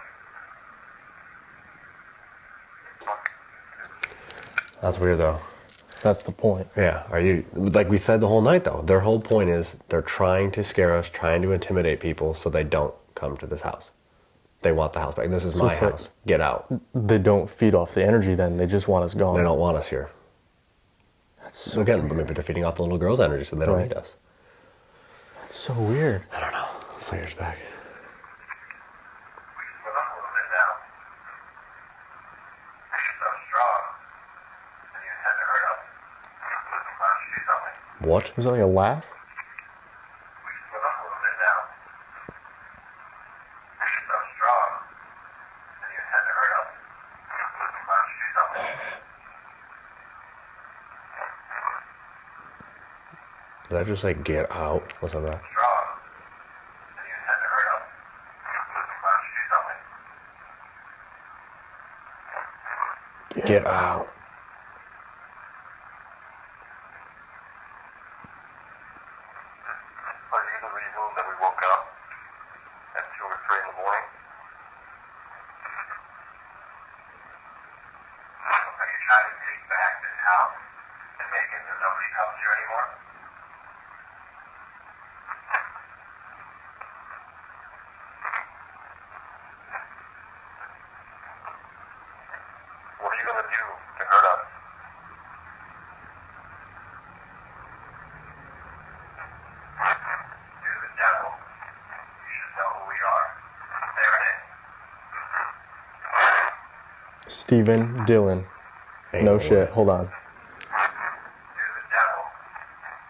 you? That's weird, though. That's the point. Yeah. Are you, like we said the whole night, though, their whole point is they're trying to scare us, trying to intimidate people so they don't come to this house. They want the house back. This is So my it's like- house. Get out. They don't feed off the energy then. They just want us gone. They don't want us here. That's So so, again, maybe they're feeding off the little girl's energy so they don't Right. need us. that's so weird. I don't know. Let's play yours back. We split up a little bit now. You're so strong. And you intend to hurt us. Why don't you do something? What? Was that like a laugh? We split up a little bit now. You're so strong. And you intend to hurt us. Why don't you do something? Did I just say get out? What's that? Strong. And you had to hurry up. Why don't you do something? Get out. Are you the reason that we woke up at 2 or 3 in the morning? Are you trying to take back this house and make it so nobody comes here anymore? What are you going to do to hurt us? You're the devil. You should know who we are. There it is. Stephen Dillon. Ain't No no shit. way. Hold on. You're the devil.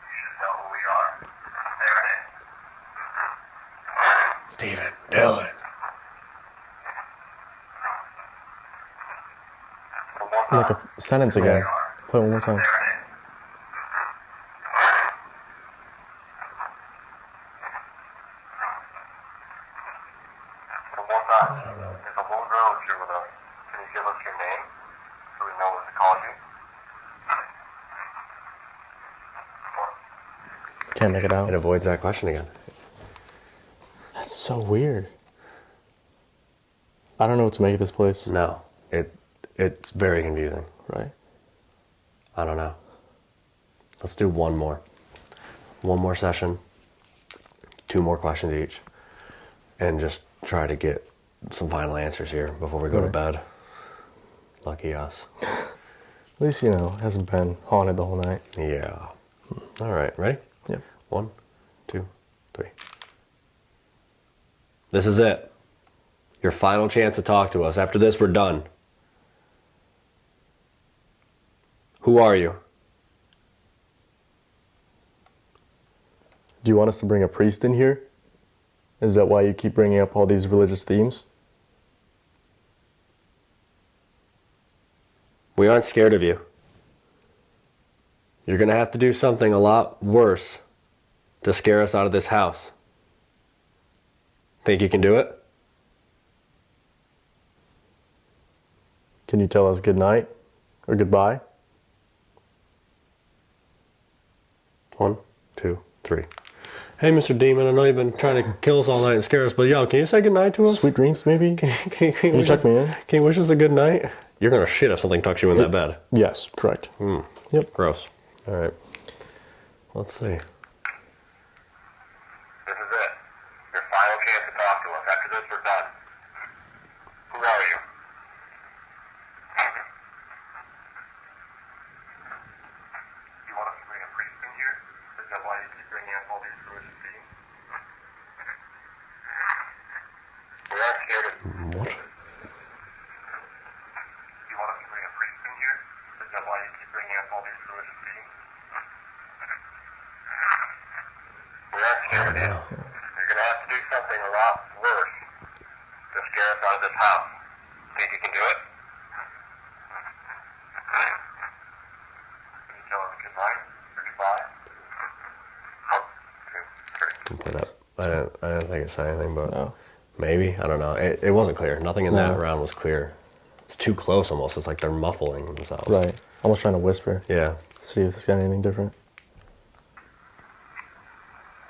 You should know who we are. There it is. Stephen Dillon. One more time. Like a sentence again. Play it one more time. There it is. One more time. There's a little girl here with us. Can you give us your name so we know what to call you? Can't make it out. It avoids that question again. That's so weird. I don't know what to make of this place. No, it's very confusing. Right? I don't know. Let's do one more. One more session. 2 more questions each. And just try to get some final answers here before we go to Right. bed. Lucky us. At least, you know, it hasn't been haunted the whole night. Yeah. All right, ready? Yep. 1, 2, 3. This is it. Your final chance to talk to us. After this, we're done. Who are you? Do you want us to bring a priest in here? Is that why you keep bringing up all these religious themes? We aren't scared of you. You're going to have to do something a lot worse to scare us out of this house. Think you can do it? Can you tell us good night or goodbye? 1, 2, 3. Hey, Mr. Demon, I know you've been trying to kill us all night and scare us, but yo, can you say goodnight to us? Sweet dreams, maybe? Can you you check me in? Can you wish us a good night? You're going to shit if something tucks you in that bed. Yes, correct. Yep. Gross. All right. Let's see. This is it. Your final chance to talk to us. After this, we're done. Who are you? You want us to bring a priest in here? Is that why you keep bringing up all these religious themes? We aren't scared of... What? You want us to bring a priest in here? Is that why you keep bringing up all these religious themes? We aren't scared of you. You're going to have to do something a lot worse to scare us out of this house. Think you can do it? Can you tell us good night or goodbye? 1, 2, 3. Play that. I didn't think it said anything, but No. maybe. I don't know. It wasn't clear. Nothing in No. that round was clear. It's too close almost. It's like they're muffling themselves. Right. Almost trying to whisper. Yeah. See if it's got anything different.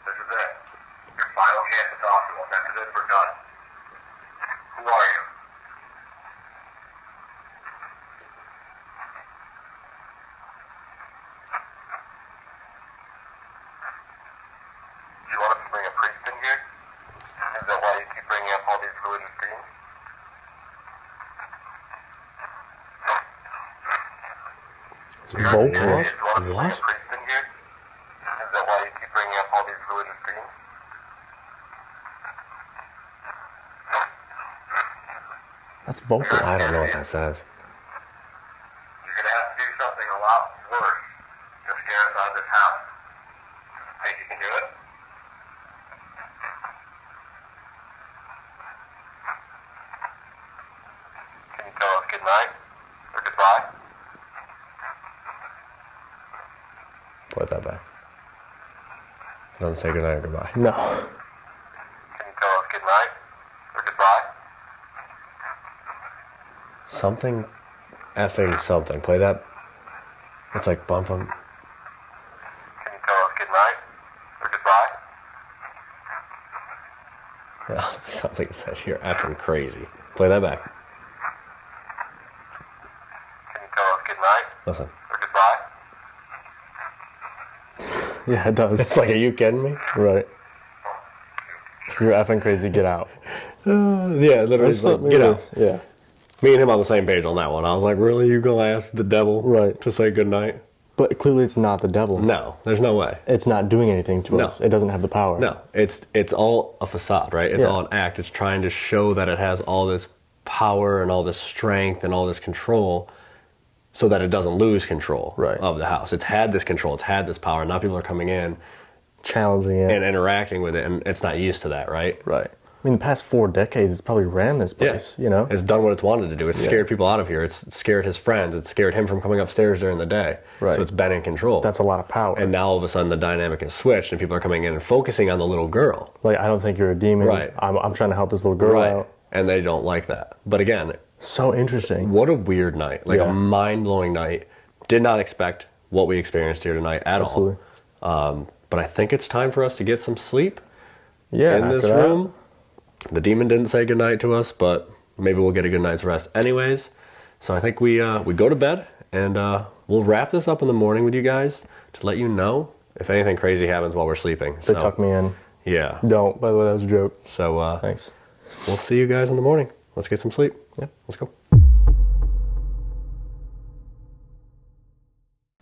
This is it. Your final chance to talk to us. After this, we're done. Who are you? Do you want us to bring a priest in here? Is that why you keep bringing up all these religious themes? It's vocal. Do you want us to bring What? a priest in here? Is that why you keep bringing up all these religious themes? That's vocal. I don't know what that says. You're going to have to do something a lot worse to scare us out of this house. Think you can do it? Can you tell us good night or goodbye? Play that back. Doesn't say goodnight or goodbye. No. Can you tell us good night or goodbye? Something effing something. Play that. It's like bump bump. Can you tell us good night or goodbye? Yeah, it sounds like it says you're effing crazy. Play that back. Can you tell us good night Listen. or goodbye? Yeah, it does. It's like, are you kidding me? Right. You're effing crazy. Get out. Yeah, literally. It's like, get out. Yeah. Me and him on the same page on that one. I was like, really? You gonna ask the devil Right. to say goodnight? But clearly, it's not the devil. No, there's no way. It's not doing anything to No. us. It doesn't have the power. No, it's all a facade, right? It's Yeah. all an act. It's trying to show that it has all this power and all this strength and all this control so that it doesn't lose control Right. of the house. It's had this control. It's had this power. Now people are coming in Challenging it. and interacting with it, and it's not used to that, right? Right. I mean, the past 4 decades, it's probably ran this place, you know? It's done what it's wanted to do. It's Yeah. scared people out of here. It's scared his friends. It's scared him from coming upstairs during the day. Right. So it's been in control. That's a lot of power. And now all of a sudden the dynamic has switched and people are coming in and focusing on the little girl. Like, I don't think you're a demon. Right. I'm trying to help this little girl out. And they don't like that. But again, So interesting. what a weird night. Like Yeah. a mind-blowing night. Did not expect what we experienced here tonight at Absolutely. all. But I think it's time for us to get some sleep Yeah. in this after that, room. The demon didn't say goodnight to us, but maybe we'll get a good night's rest anyways. So I think we go to bed, and we'll wrap this up in the morning with you guys to let you know if anything crazy happens while we're sleeping. They tuck me in. Yeah. Don't. By the way, that was a joke. So Thanks. we'll see you guys in the morning. Let's get some sleep. Yeah. Let's go.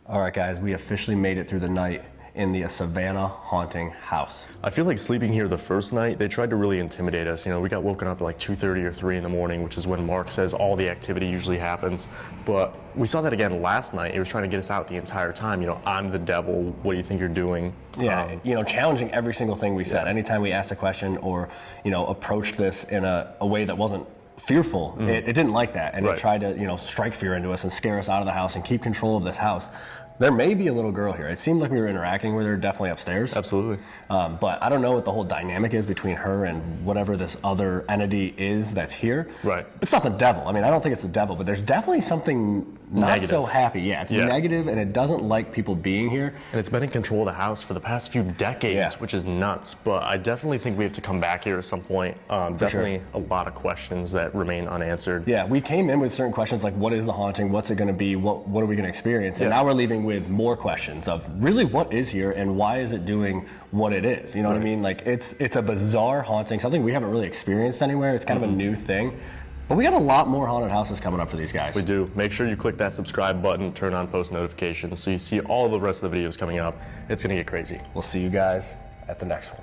All right, guys, we officially made it through the night in the Savannah haunting house. I feel like sleeping here the first night, they tried to really intimidate us. You know, we got woken up at like 2:30 or 3 in the morning, which is when Mark says all the activity usually happens. But we saw that again last night. It was trying to get us out the entire time. You know, I'm the devil. What do you think you're doing? Yeah, challenging every single thing we said. Anytime we asked a question or, approached this in a way that wasn't fearful, it didn't like that. And Right. it tried to, strike fear into us and scare us out of the house and keep control of this house. There may be a little girl here. It seemed like we were interacting with her, definitely upstairs. Absolutely. But I don't know what the whole dynamic is between her and whatever this other entity is that's here. Right. It's not the devil. I mean, I don't think it's the devil, but there's definitely something not Negative. so happy. Yeah, it's Yeah. negative, and it doesn't like people being here. And it's been in control of the house for the past few decades, Yeah. which is nuts. But I definitely think we have to come back here at some point. Definitely a lot of questions that remain unanswered. Yeah, we came in with certain questions like, what is the haunting? What's it going to be? What are we going to experience? And Yeah. now we're leaving with more questions of really what is here and why is it doing what it is? You know what I Right. mean? Like it's a bizarre haunting, something we haven't really experienced anywhere. It's kind of a new thing. But we got a lot more haunted houses coming up for these guys. We do. Make sure you click that subscribe button, turn on post notifications so you see all the rest of the videos coming up. It's going to get crazy. We'll see you guys at the next one.